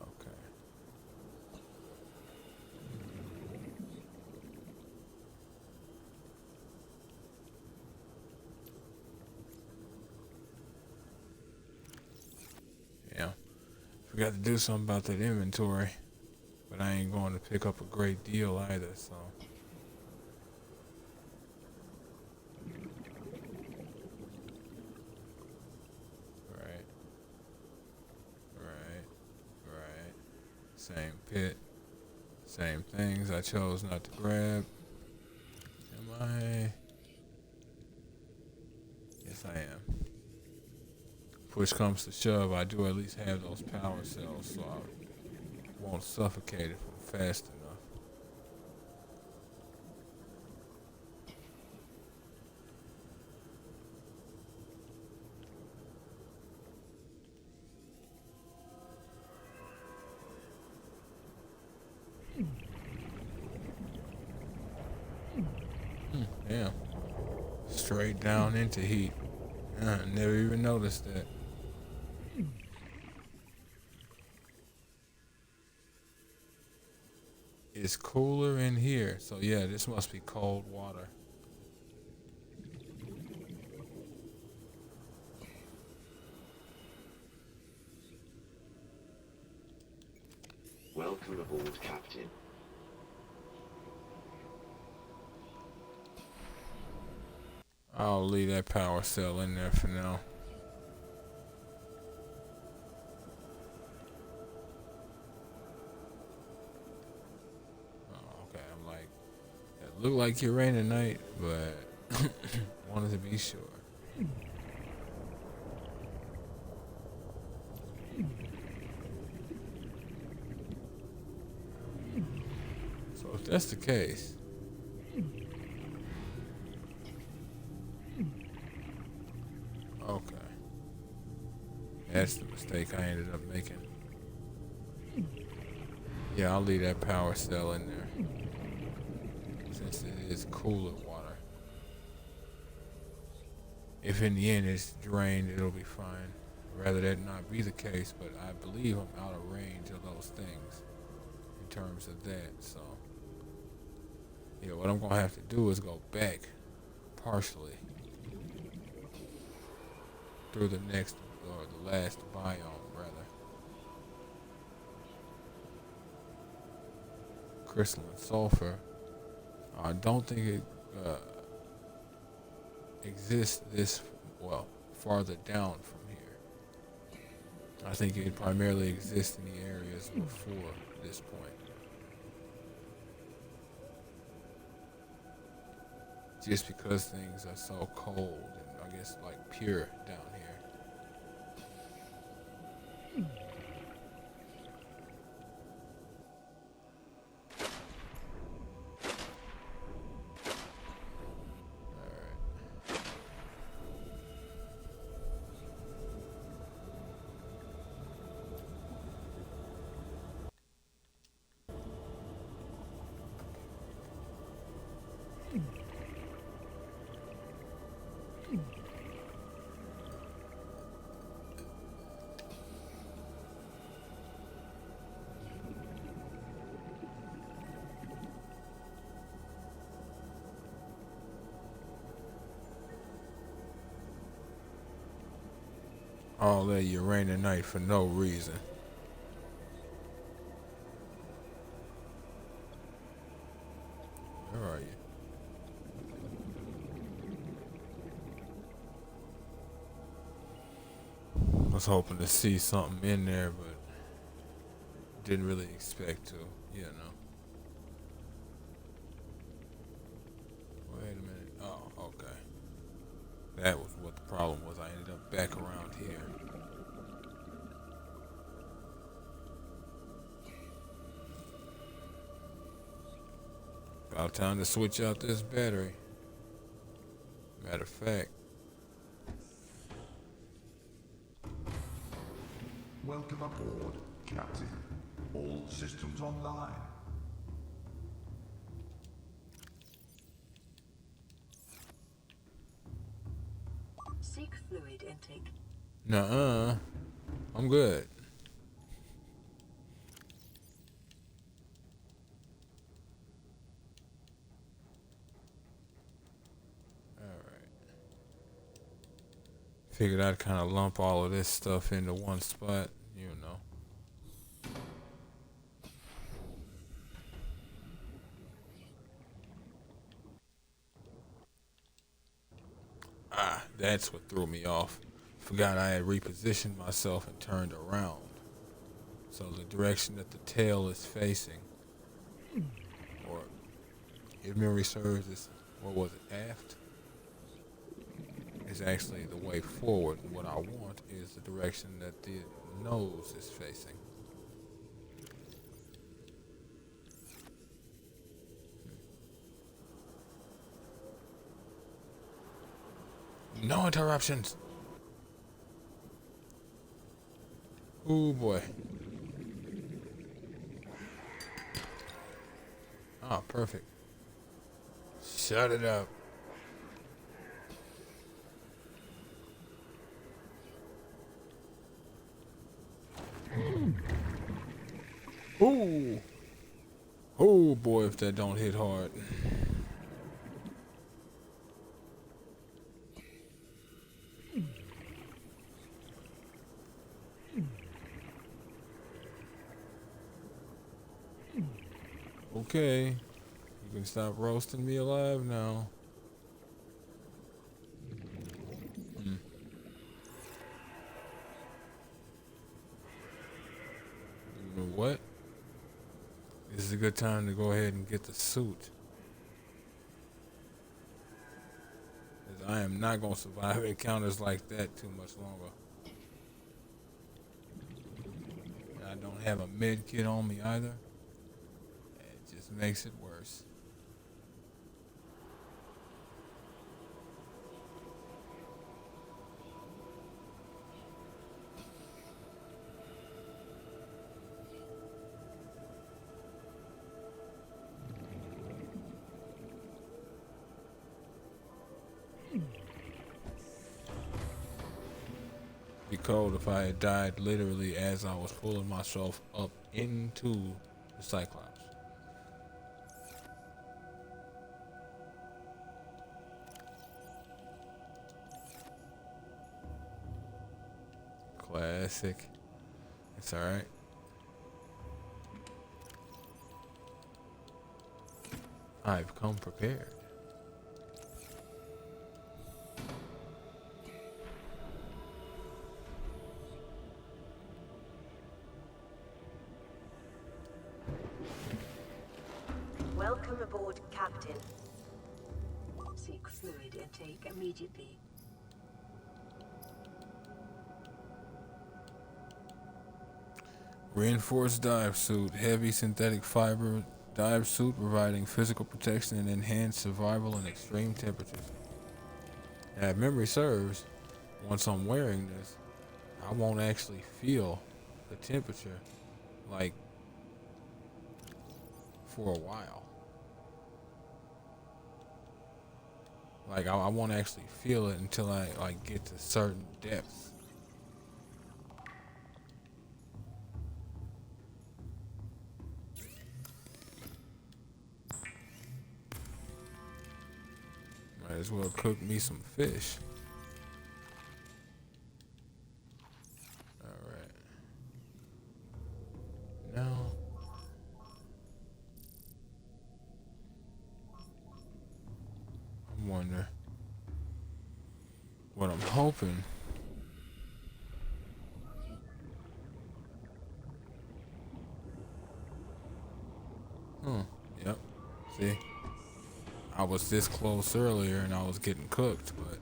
[SPEAKER 1] Okay. Yeah. Forgot to do something about that inventory. But I ain't going to pick up a great deal either, so. Right. Right. Right. Same pit. Same things I chose not to grab. Am I? Yes, I am. Push comes to shove, I do at least have those power cells, so I won't suffocate if I'm fast enough. Damn. Straight down into heat. Never even noticed that. It's cooler in here, so yeah, this must be cold water.
[SPEAKER 4] Welcome aboard, Captain.
[SPEAKER 1] I'll leave that power cell in there for now. Oh, okay, I'm like, it looked like you're raining tonight, but wanted to be sure. So if that's the case, okay, that's the mistake I ended up making. Yeah, I'll leave that power cell in there since it is cooler water. If in the end it's drained, it'll be fine. Rather that not be the case, but I believe I'm out of range of those things in terms of that. So, yeah, what I'm gonna have to do is go back partially through the next or the last biome, rather. Crystalline sulfur. I don't think it exists this well farther down from here. I think it primarily exists in the areas before this point. Just because things are so cold and I guess like pure down here. All that uranium night for no reason. Where are you? I was hoping to see something in there, but didn't really expect to, you know. Wait a minute. Oh, okay. That was what the problem was. I ended up back around here. About time to switch out this battery. Matter of fact.
[SPEAKER 3] Welcome aboard, Captain. All systems online.
[SPEAKER 2] Seek fluid intake.
[SPEAKER 1] Nuh-uh. I'm good. Figured I'd kind of lump all of this stuff into one spot, you know. Ah, that's what threw me off. Forgot I had repositioned myself and turned around. So the direction that the tail is facing, or if memory serves, is, what was it, aft? Is actually the way forward. And what I want is the direction that the nose is facing. No interruptions. Oh boy. Ah, perfect. Shut it up. Ooh. Oh boy, if that don't hit hard. Okay. You can stop roasting me alive now. a good time to go ahead and get the suit. 'Cause I am not going to survive encounters like that too much longer. And I don't have a med kit on me either. It just makes it worse. Be cold if I had died literally as I was pulling myself up into the Cyclops. Classic. It's alright. I've come prepared.
[SPEAKER 2] Welcome aboard, Captain.
[SPEAKER 4] Seek fluid intake immediately.
[SPEAKER 1] Reinforced dive suit, heavy synthetic fiber dive suit providing physical protection and enhanced survival in extreme temperatures. Now, if memory serves, once I'm wearing this, I won't actually feel the temperature like for a while. Like I won't actually feel it until I like get to certain depths. Might as well cook me some fish. Alright. Now I wonder what I'm hoping. Yep. See? I was this close earlier and I was getting cooked, but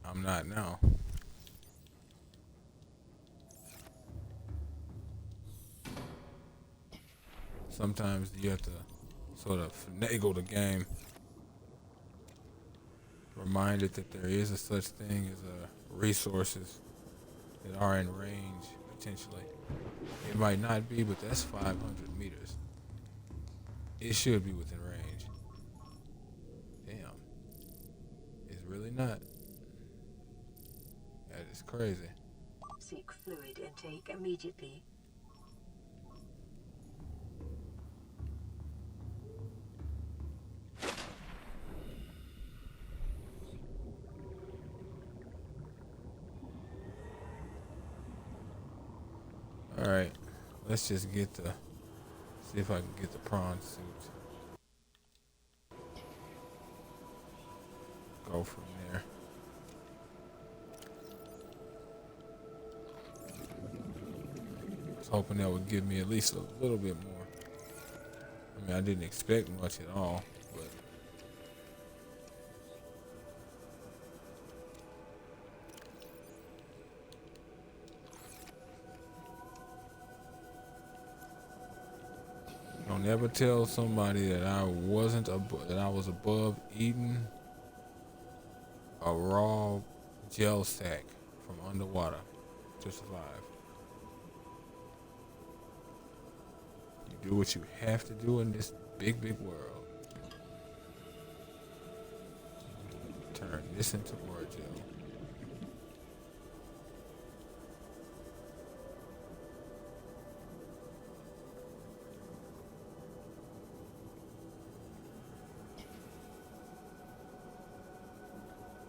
[SPEAKER 1] I'm not now. Sometimes you have to sort of finagle the game. Reminded that there is a such thing as resources that are in range, potentially. It might not be, but that's 500 meters. It should be within range. Damn. It's really not. That is crazy.
[SPEAKER 4] Seek fluid intake immediately.
[SPEAKER 1] Alright. Let's just get the... See if I can get the prawn suit. Go from there. I was hoping that would give me at least a little bit more. I mean, I didn't expect much at all, but... Don't ever tell somebody that I wasn't that I was above eating a raw gel sack from underwater to survive. You do what you have to do in this big, big world. Turn this into more gel.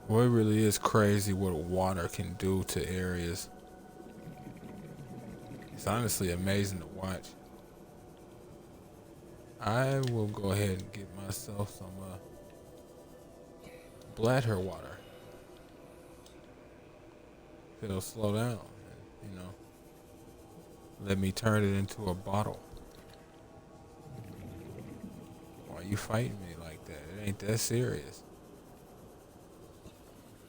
[SPEAKER 1] Well, it really is crazy what water can do to areas. It's honestly amazing to watch. I will go ahead and get myself some bladder water. It'll slow down, and, you know. Let me turn it into a bottle. Why you fighting me like that? It ain't that serious.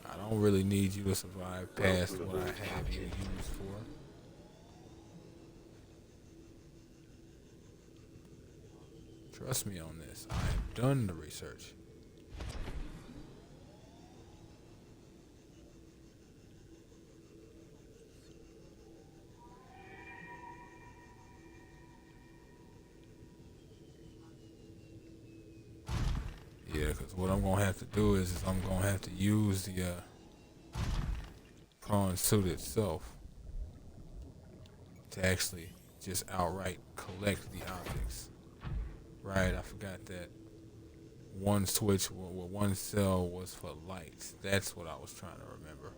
[SPEAKER 1] I don't really need you to survive past what I have you used for. Trust me on this. I have done the research. Yeah, because what I'm going to have to do is I'm going to have to use the prawn suit itself to actually just outright collect the objects. Right, I forgot that one switch, one cell was for lights. That's what I was trying to remember.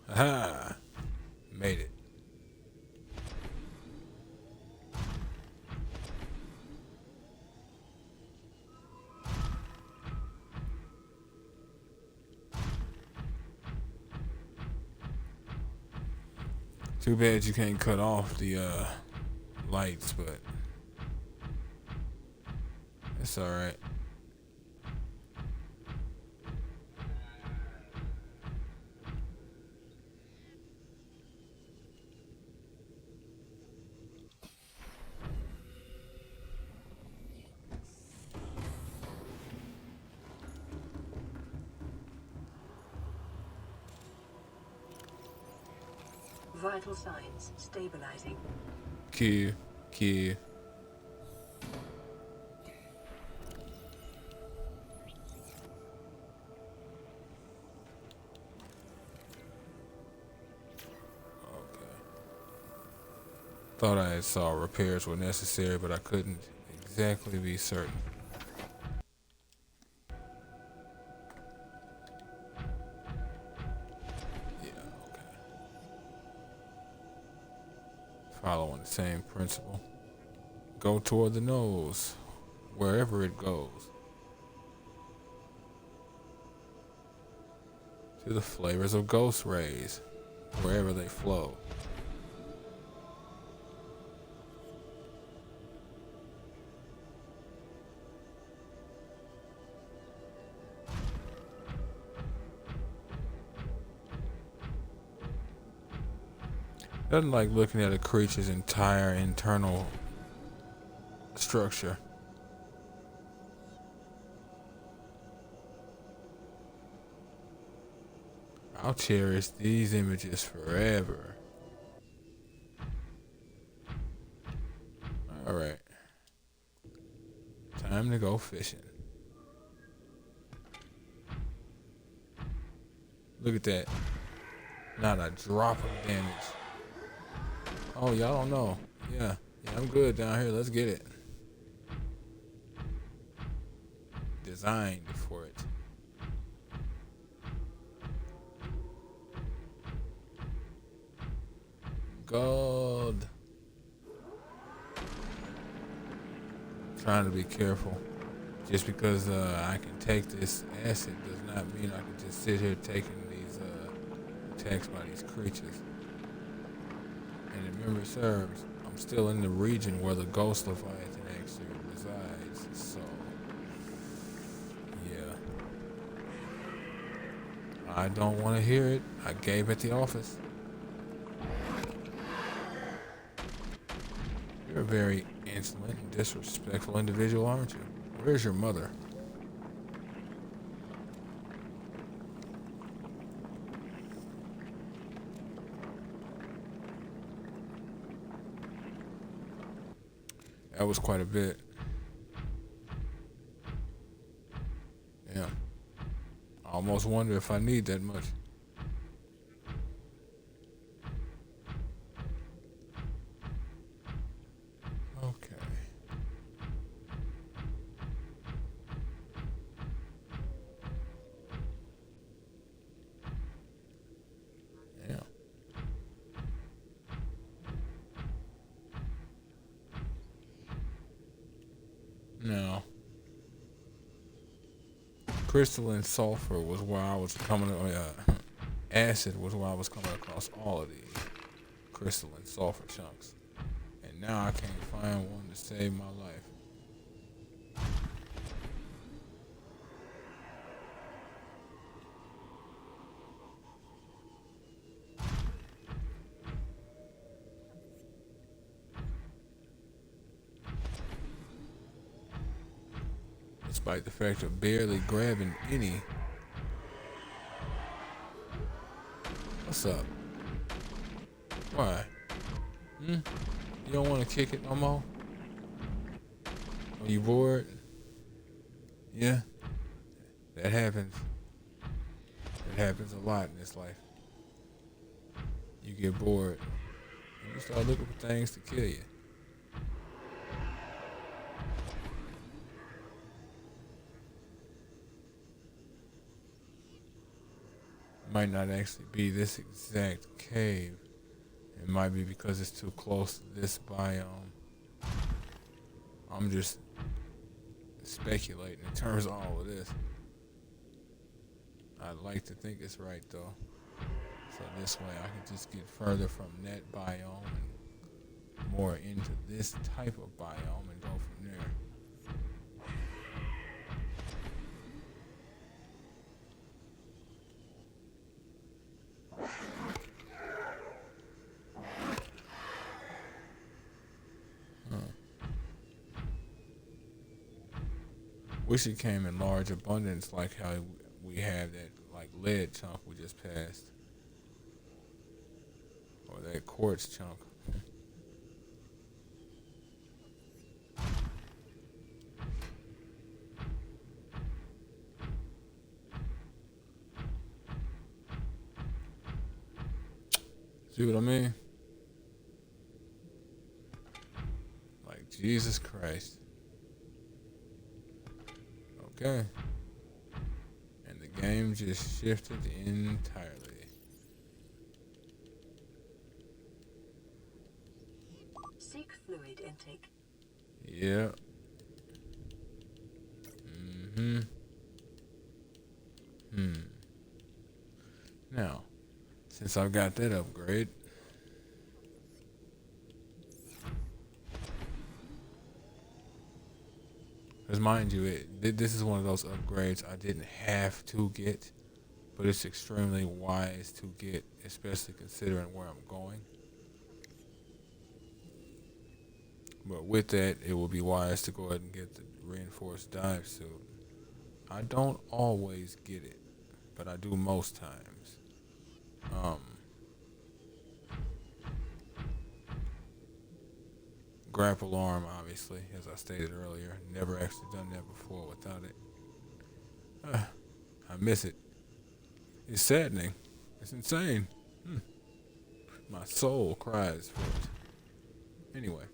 [SPEAKER 1] Aha! Made it. Too bad you can't cut off the lights, but it's alright.
[SPEAKER 4] Vital signs stabilizing.
[SPEAKER 1] Q. Thought I had saw repairs were necessary, but I couldn't exactly be certain. Yeah, okay. Following the same principle. Go toward the nose, wherever it goes. To the flavors of ghost rays, wherever they flow. Doesn't like looking at a creature's entire internal structure. I'll cherish these images forever. Alright. Time to go fishing. Look at that. Not a drop of damage. Oh, y'all don't know. Yeah, I'm good down here. Let's get it. Designed for it. God. Trying to be careful. Just because I can take this acid does not mean I can just sit here taking these attacks by these creatures. And if memory serves, I'm still in the region where the ghost Leviathan actually resides, so yeah. I don't want to hear it. I gave at the office. You're a very insolent and disrespectful individual, aren't you? Where's your mother? That was quite a bit. Yeah. I almost wonder if I need that much. Okay. Yeah. No. Crystalline sulfur was where I was coming. Acid was where I was coming across all of these crystalline sulfur chunks, now I can't find one to save my life. Despite the fact of barely grabbing any. What's up? Why? You don't want to kick it no more? Are you bored? Yeah? That happens. It happens a lot in this life. You get bored. And you start looking for things to kill you. Might not actually be this exact cave. It might be because it's too close to this biome. I'm just speculating in terms of all of this. I'd like to think it's right though. So this way I can just get further from that biome and more into this type of biome and go from there. Wish it came in large abundance like how we have that like lead chunk we just passed. Or that quartz chunk. See what I mean? Like Jesus Christ. Okay. And the game just shifted entirely.
[SPEAKER 4] Seek fluid intake.
[SPEAKER 1] Yeah. Now, since I've got that upgrade, because mind you, this is one of those upgrades I didn't have to get, but it's extremely wise to get, especially considering where I'm going. But with that, it will be wise to go ahead and get the reinforced dive suit. I don't always get it, but I do most times. Grapple arm, obviously, as I stated earlier. Never actually done that before without it. I miss it. It's saddening. It's insane. My soul cries for it. Anyway.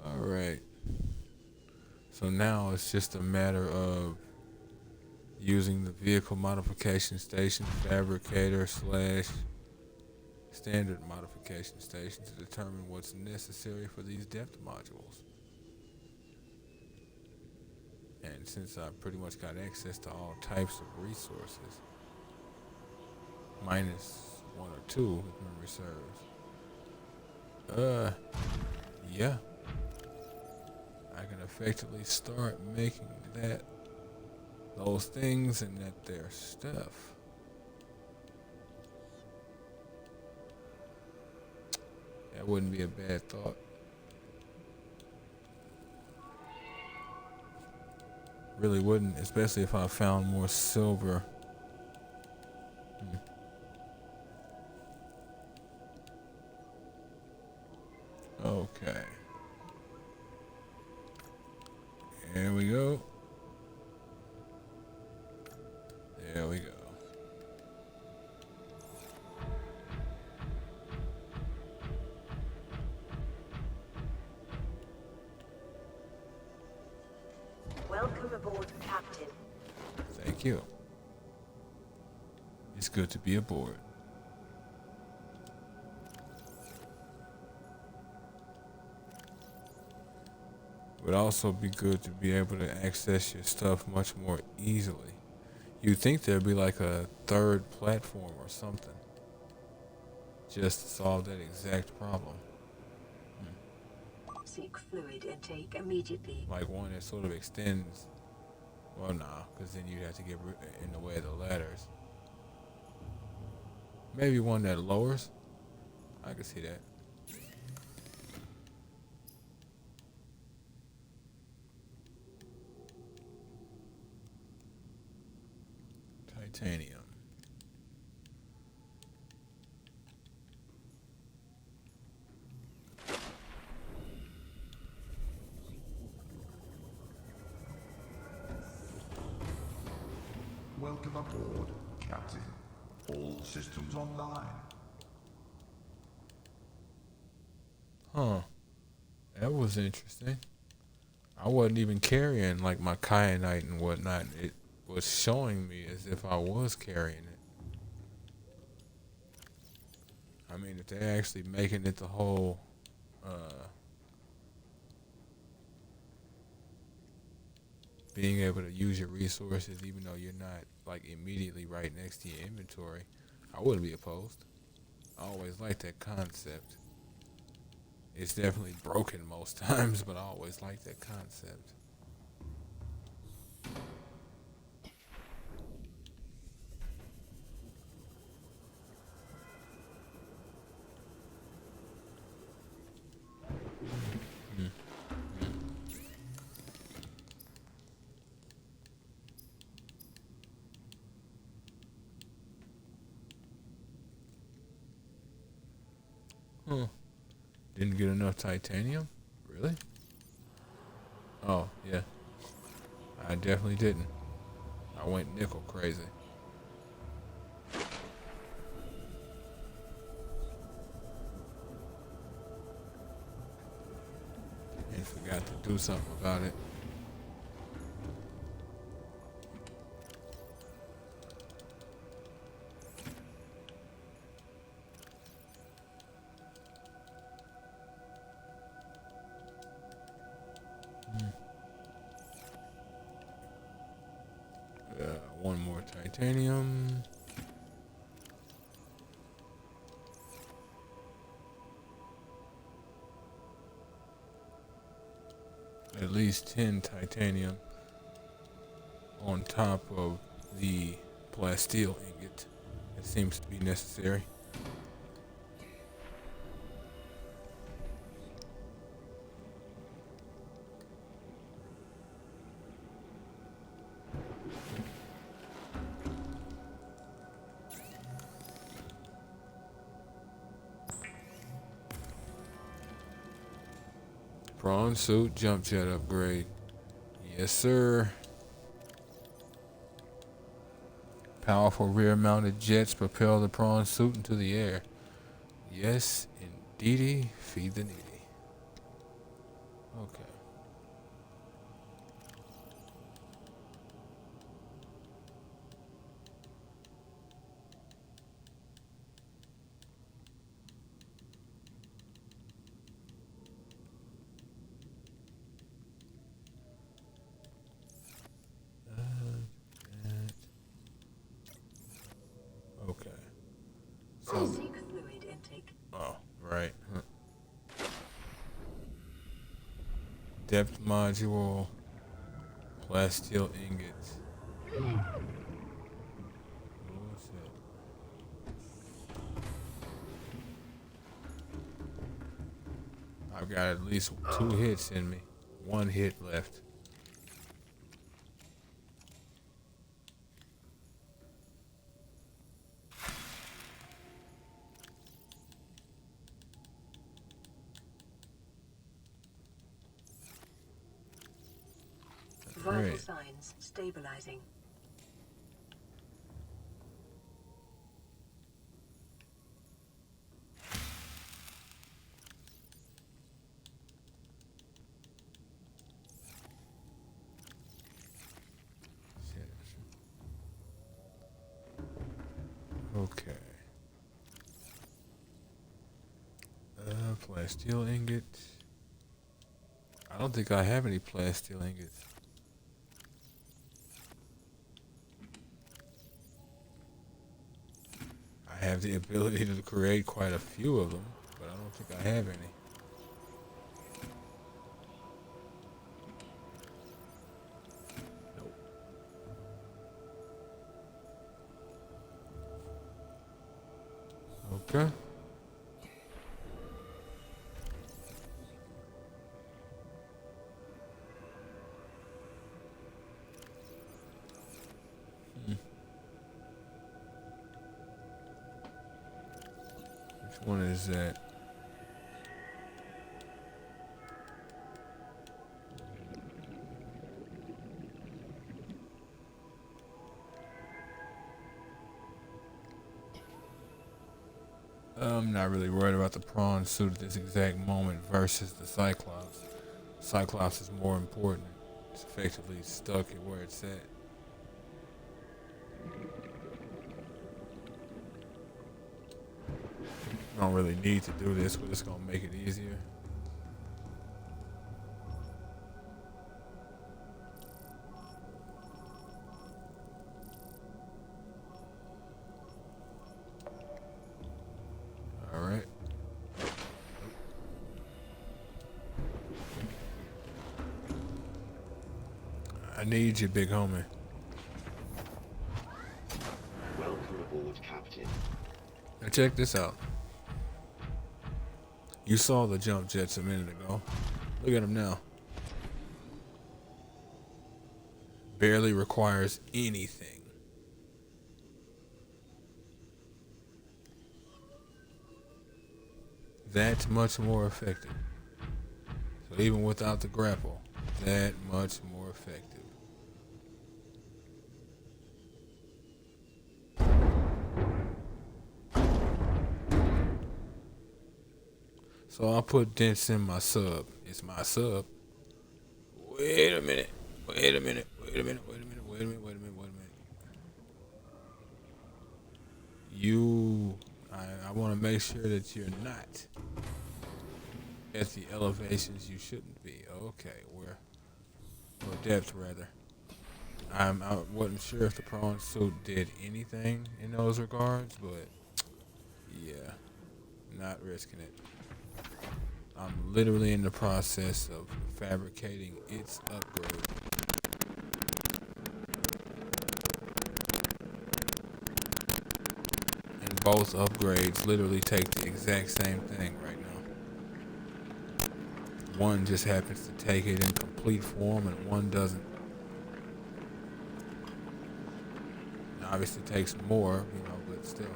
[SPEAKER 1] Alright. So now it's just a matter of using the vehicle modification station fabricator / standard modification station to determine what's necessary for these depth modules. And since I pretty much got access to all types of resources, minus 1 or 2 if memory serves, yeah, I can effectively start making those things and their stuff. That wouldn't be a bad thought. Really wouldn't, especially if I found more silver. Okay. Here we go. There we go.
[SPEAKER 2] Welcome aboard, Captain.
[SPEAKER 1] Thank you. It's good to be aboard. Would also be good to be able to access your stuff much more easily. You'd think there'd be like a third platform or something just to solve that exact problem.
[SPEAKER 4] Seek fluid intake immediately.
[SPEAKER 1] Like one that sort of extends. Well, nah, because then you'd have to get in the way of the ladders. Maybe one that lowers. I can see that. Titanium.
[SPEAKER 3] Welcome aboard, Captain. All systems online.
[SPEAKER 1] Huh. That was interesting. I wasn't even carrying like my kyanite and whatnot. It was showing me as if I was carrying it. I mean, if they're actually making it the whole, being able to use your resources even though you're not like immediately right next to your inventory, I wouldn't be opposed. I always liked that concept. It's definitely broken most times, but I always liked that concept. Huh. Didn't get enough titanium? Really? Oh, yeah. I definitely didn't. I went nickel crazy. And forgot to do something about it. One more titanium. At least 10 titanium on top of the plasteel ingot. It seems to be necessary. Prawn suit jump jet upgrade. Yes, sir. Powerful rear-mounted jets propel the prawn suit into the air. Yes, indeedy. Feed the needy. Okay. Okay. So,
[SPEAKER 4] Seek fluid intake.
[SPEAKER 1] oh, right. Huh. Depth module, plasteel ingots. What's that? I've got at least 2 hits in me. 1 hit left.
[SPEAKER 4] Vital
[SPEAKER 1] Great.
[SPEAKER 4] signs stabilizing.
[SPEAKER 1] Okay. Plasteel ingot. I don't think I have any plasteel ingots. I have the ability to create quite a few of them, but I don't think I have any. Nope. Okay. Which one is that? I'm not really worried about the prawn suit at this exact moment versus the Cyclops. Cyclops is more important. It's effectively stuck at where it's at. I don't really need to do this, but it's gonna make it easier. Alright. I need you, big homie.
[SPEAKER 5] Welcome aboard, Captain.
[SPEAKER 1] Now check this out. You saw the jump jets a minute ago. Look at them now. Barely requires anything. That's much more effective. So even without the grapple, that much more effective. So I'll put dents in my sub. It's my sub. Wait a minute. Wait a minute. Wait a minute. Wait a minute. Wait a minute. Wait a minute. Wait a minute. I want to make sure that you're not at the elevations you shouldn't be. Okay, or depth rather. I wasn't sure if the prawn suit did anything in those regards, but yeah, not risking it. I'm literally in the process of fabricating its upgrade. And both upgrades literally take the exact same thing right now. One just happens to take it in complete form and one doesn't. It obviously takes more, but still.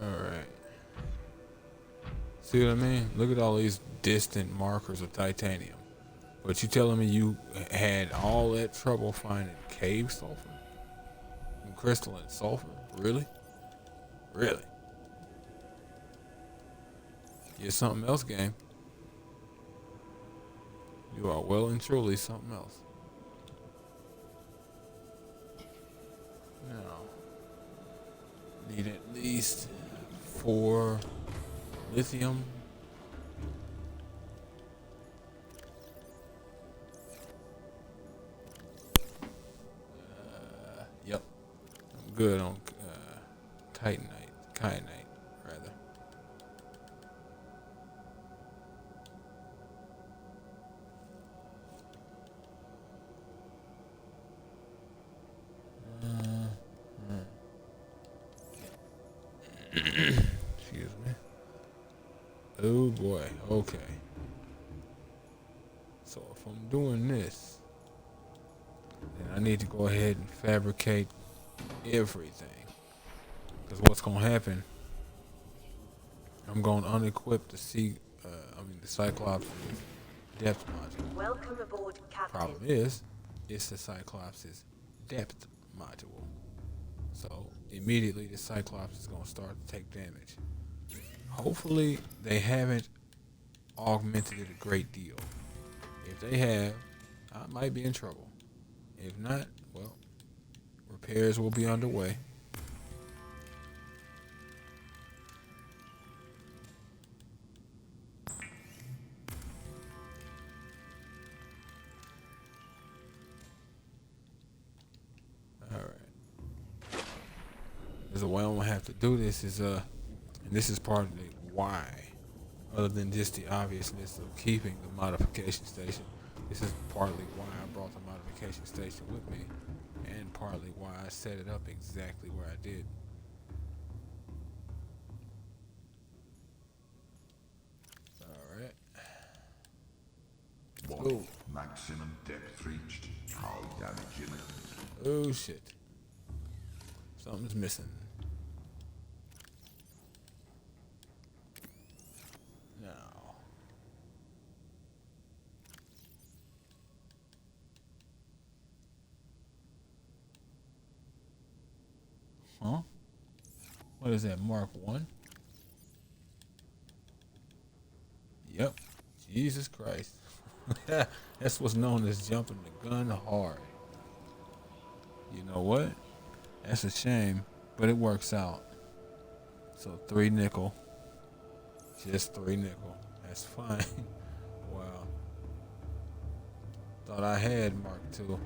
[SPEAKER 1] Alright. See what I mean? Look at all these distant markers of titanium. But you telling me you had all that trouble finding cave sulfur? And crystalline sulfur? Really? Really? You're something else, game. You are well and truly something else. Now, need at least 4 lithium. Yep. I'm good on kyanite, rather. Excuse me. Oh boy. Okay. So if I'm doing this, then I need to go ahead and fabricate everything. Because what's going to happen, I'm going to unequip the I mean, the Cyclops' depth module.
[SPEAKER 2] Welcome aboard, Captain.
[SPEAKER 1] Problem is, it's the Cyclops' depth module. So immediately the Cyclops is gonna start to take damage. Hopefully they haven't augmented it a great deal. If they have, I might be in trouble. If not, well, repairs will be underway. There's a way I'm gonna have to do this and this is part of the why, other than just the obviousness of keeping the modification station. This is partly why I brought the modification station with me, and partly why I set it up exactly where I did. Alright.
[SPEAKER 3] What? Maximum depth reached. Hull damage imminent.
[SPEAKER 1] Oh shit. Something's missing. Now. Huh? What is that, Mark 1? Yep. Jesus Christ. That's what's known as jumping the gun hard. You know what? That's a shame, but it works out. So 3 nickel. Just 3 nickel. That's fine. Wow. Thought I had Mark 2.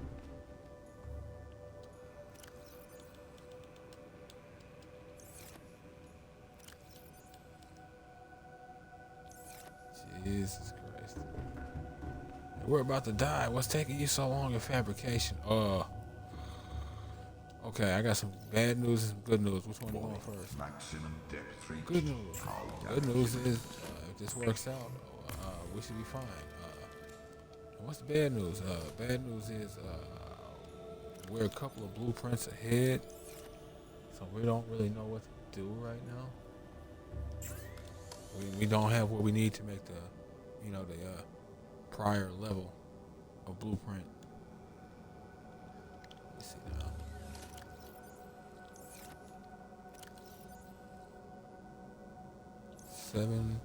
[SPEAKER 1] Jesus Christ. We're about to die. What's taking you so long in fabrication? Okay, I got some bad news and some good news. Which one are you going first?
[SPEAKER 3] Maximum depth reached.
[SPEAKER 1] Good news.
[SPEAKER 3] Hull
[SPEAKER 1] Good
[SPEAKER 3] damage
[SPEAKER 1] news
[SPEAKER 3] imminent.
[SPEAKER 1] is, if this works out, we should be fine. What's the bad news? Bad news is, we're a couple of blueprints ahead, so we don't really know what to do right now. We don't have what we need to make the prior level of blueprint. Let me see now. Seven.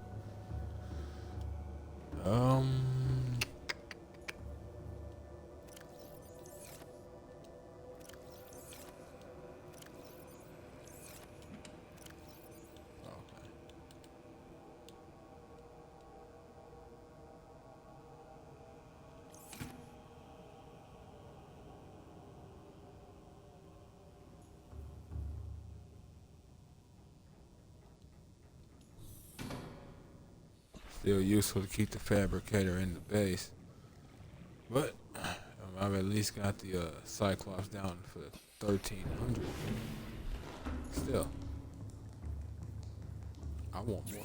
[SPEAKER 1] Still useful to keep the fabricator in the base, but I've at least got the Cyclops down for 1,300. Still, I want more.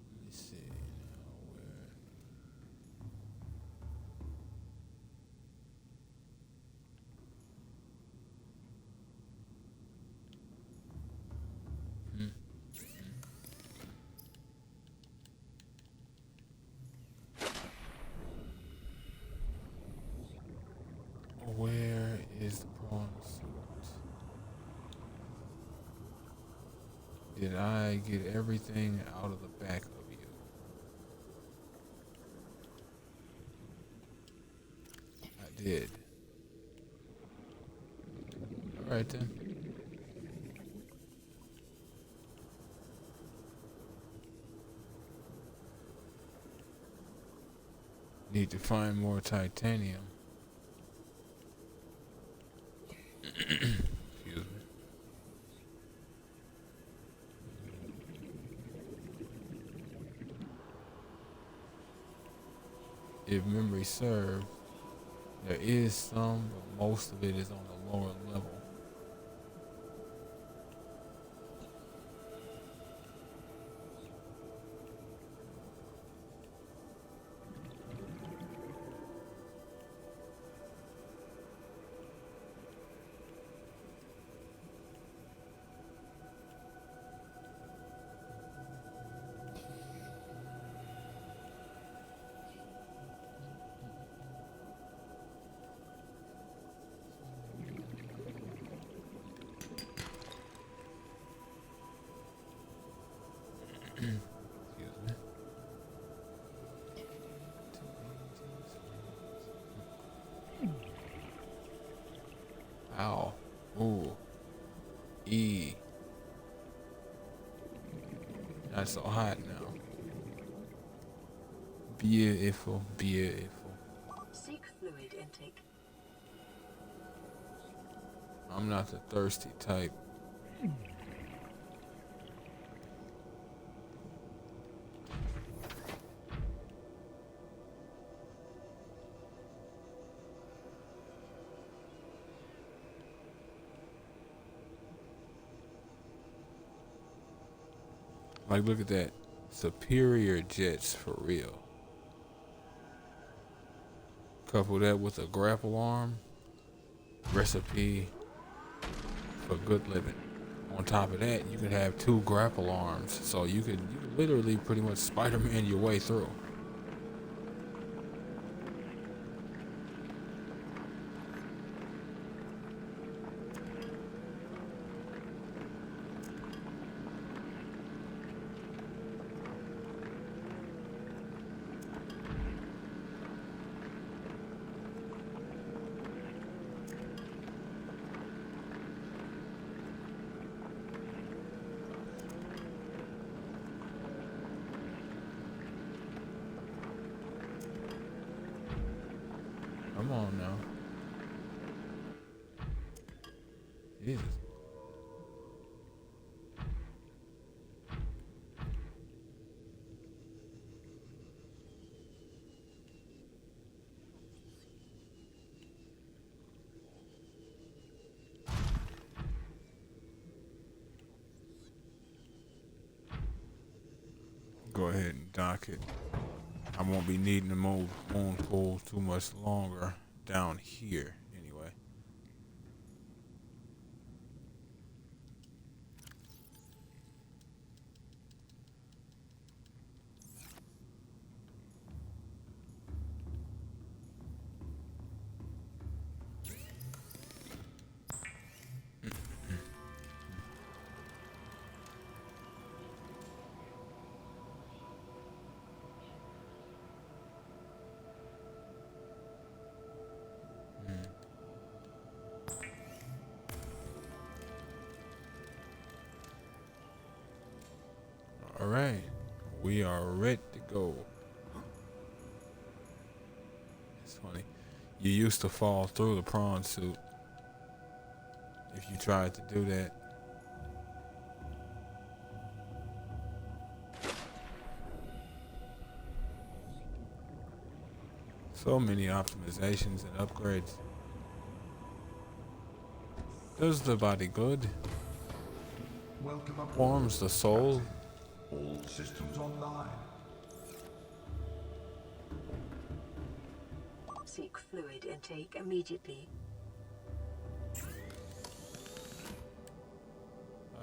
[SPEAKER 1] Let me see now where. Where is the prawn suit? Did I get everything out of the back of you? I did. Alright then. Need to find more titanium. Excuse me. If memory serves, there is some, but most of it is on the lower level. Ow. Ooh. E. Not so hot now. Beautiful, beautiful.
[SPEAKER 4] Seek fluid intake.
[SPEAKER 1] I'm not the thirsty type. Like, look at that. Superior jets for real. Couple that with a grapple arm. Recipe for good living. On top of that, you could have 2 grapple arms. So you could literally pretty much Spider-Man your way through. Come on now. Jesus. Go ahead and dock it. I won't be needing to move moon pool too much longer down here anyway. All right, we are ready to go. It's funny. You used to fall through the prawn suit if you tried to do that. So many optimizations and upgrades. Does the body good,
[SPEAKER 3] Welcome aboard.
[SPEAKER 1] warms the soul.
[SPEAKER 3] All systems online.
[SPEAKER 4] Seek fluid intake immediately.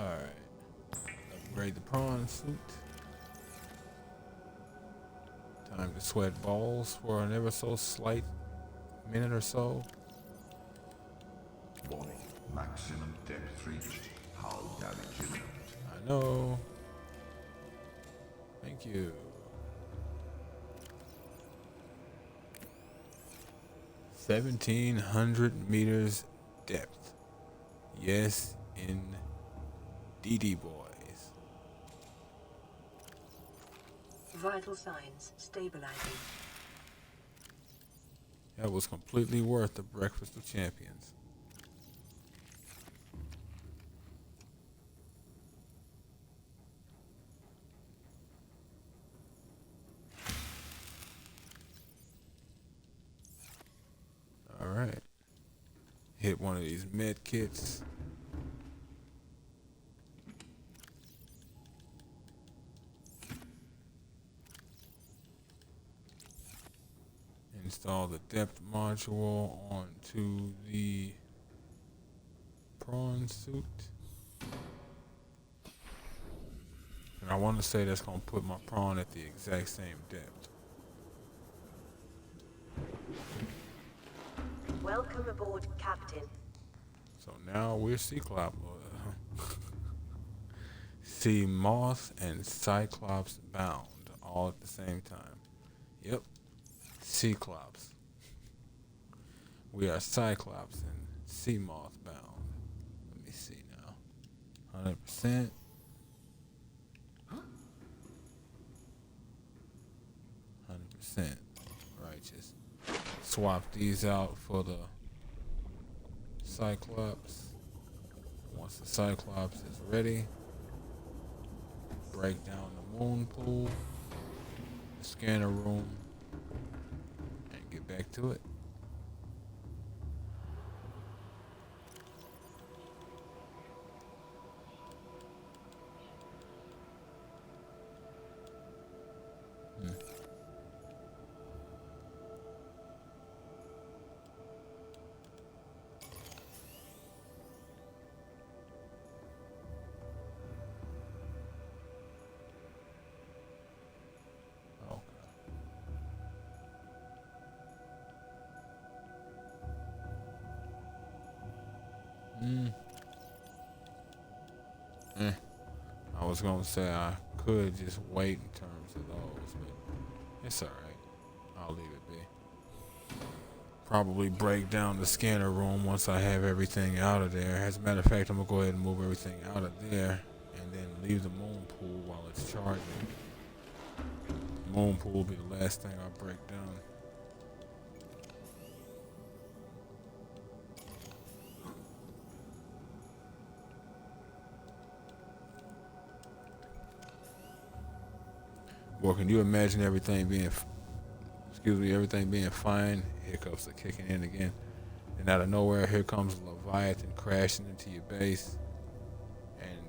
[SPEAKER 1] Alright. Upgrade the prawn suit. Time to sweat balls for an ever so slight minute or so.
[SPEAKER 3] Warning. Maximum depth reached. Hull damage imminent.
[SPEAKER 1] I know. Thank you. 1,700 meters depth. Yes, indeedy, boys.
[SPEAKER 4] Vital signs stabilizing.
[SPEAKER 1] That was completely worth the breakfast of champions. Alright. Hit one of these med kits. Install the depth module onto the prawn suit. And I want to say that's going to put my prawn at the exact same depth.
[SPEAKER 2] Welcome aboard, Captain.
[SPEAKER 1] So now we're Cyclops. See Moth and Cyclops bound all at the same time. Yep. Cyclops. We are Cyclops and sea moth bound. Let me see now. 100%. Righteous. Swap these out for the Cyclops. Once the Cyclops is ready, break down the moon pool, the scanner room, and get back to it. I was gonna say I could just wait in terms of those, but it's alright. I'll leave it be. Probably break down the scanner room once I have everything out of there. As a matter of fact, I'm gonna go ahead and move everything out of there and then leave the moon pool while it's charging. The moon pool will be the last thing I break down. Well, can you imagine everything being fine? Hiccups are kicking in again. And out of nowhere, here comes a Leviathan crashing into your base. And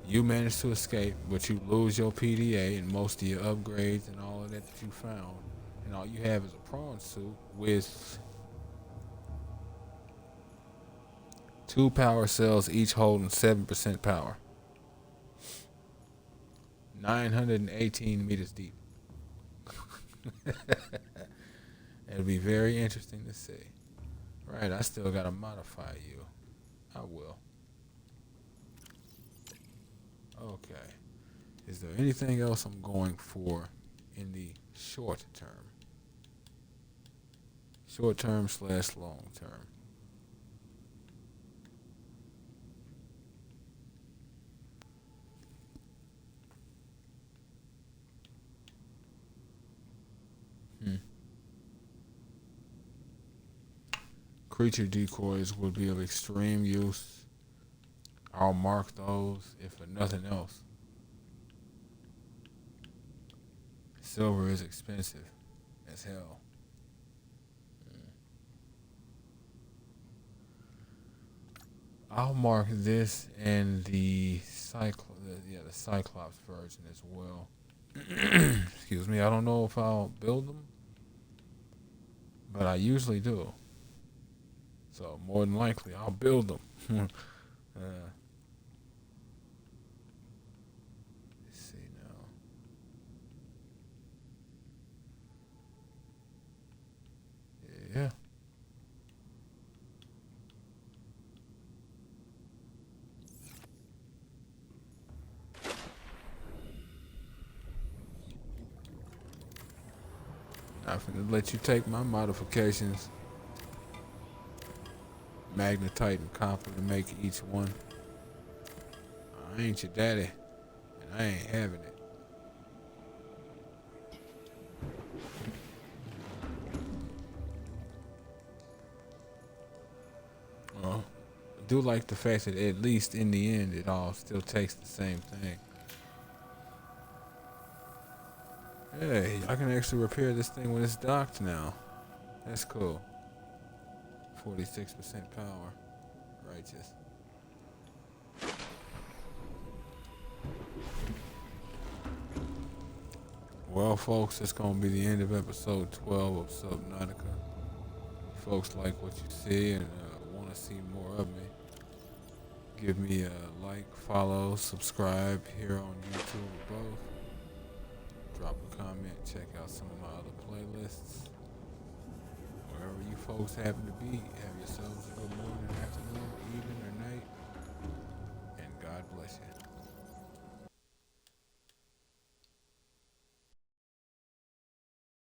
[SPEAKER 1] you manage to escape, but you lose your PDA and most of your upgrades and all of that you found. And all you have is a prawn suit with 2 power cells, each holding 7% power. 918 meters deep. It'll be very interesting to see. Right, I still gotta modify you. I will. Okay. Is there anything else I'm going for in the short term? Short term / long term. Creature decoys would be of extreme use. I'll mark those if for nothing else. Silver is expensive as hell. I'll mark this and the Cyclops version as well. Excuse me, I don't know if I'll build them, but I usually do. So more than likely, I'll build them. Let's see now. Yeah. I'm finna let you take my modifications. Magnetite and copper to make each one. I ain't your daddy, and I ain't having it. Well, I do like the fact that at least in the end it all still takes the same thing. Hey, I can actually repair this thing when it's docked now. That's cool. 46% power. Righteous. Well, folks, that's going to be the end of episode 12 of Subnautica. If folks like what you see and want to see more of me, give me a like, follow, subscribe here on YouTube or both. Drop a comment, check out some of my other playlists. Wherever you folks happen to be, have yourselves a good morning, afternoon, evening,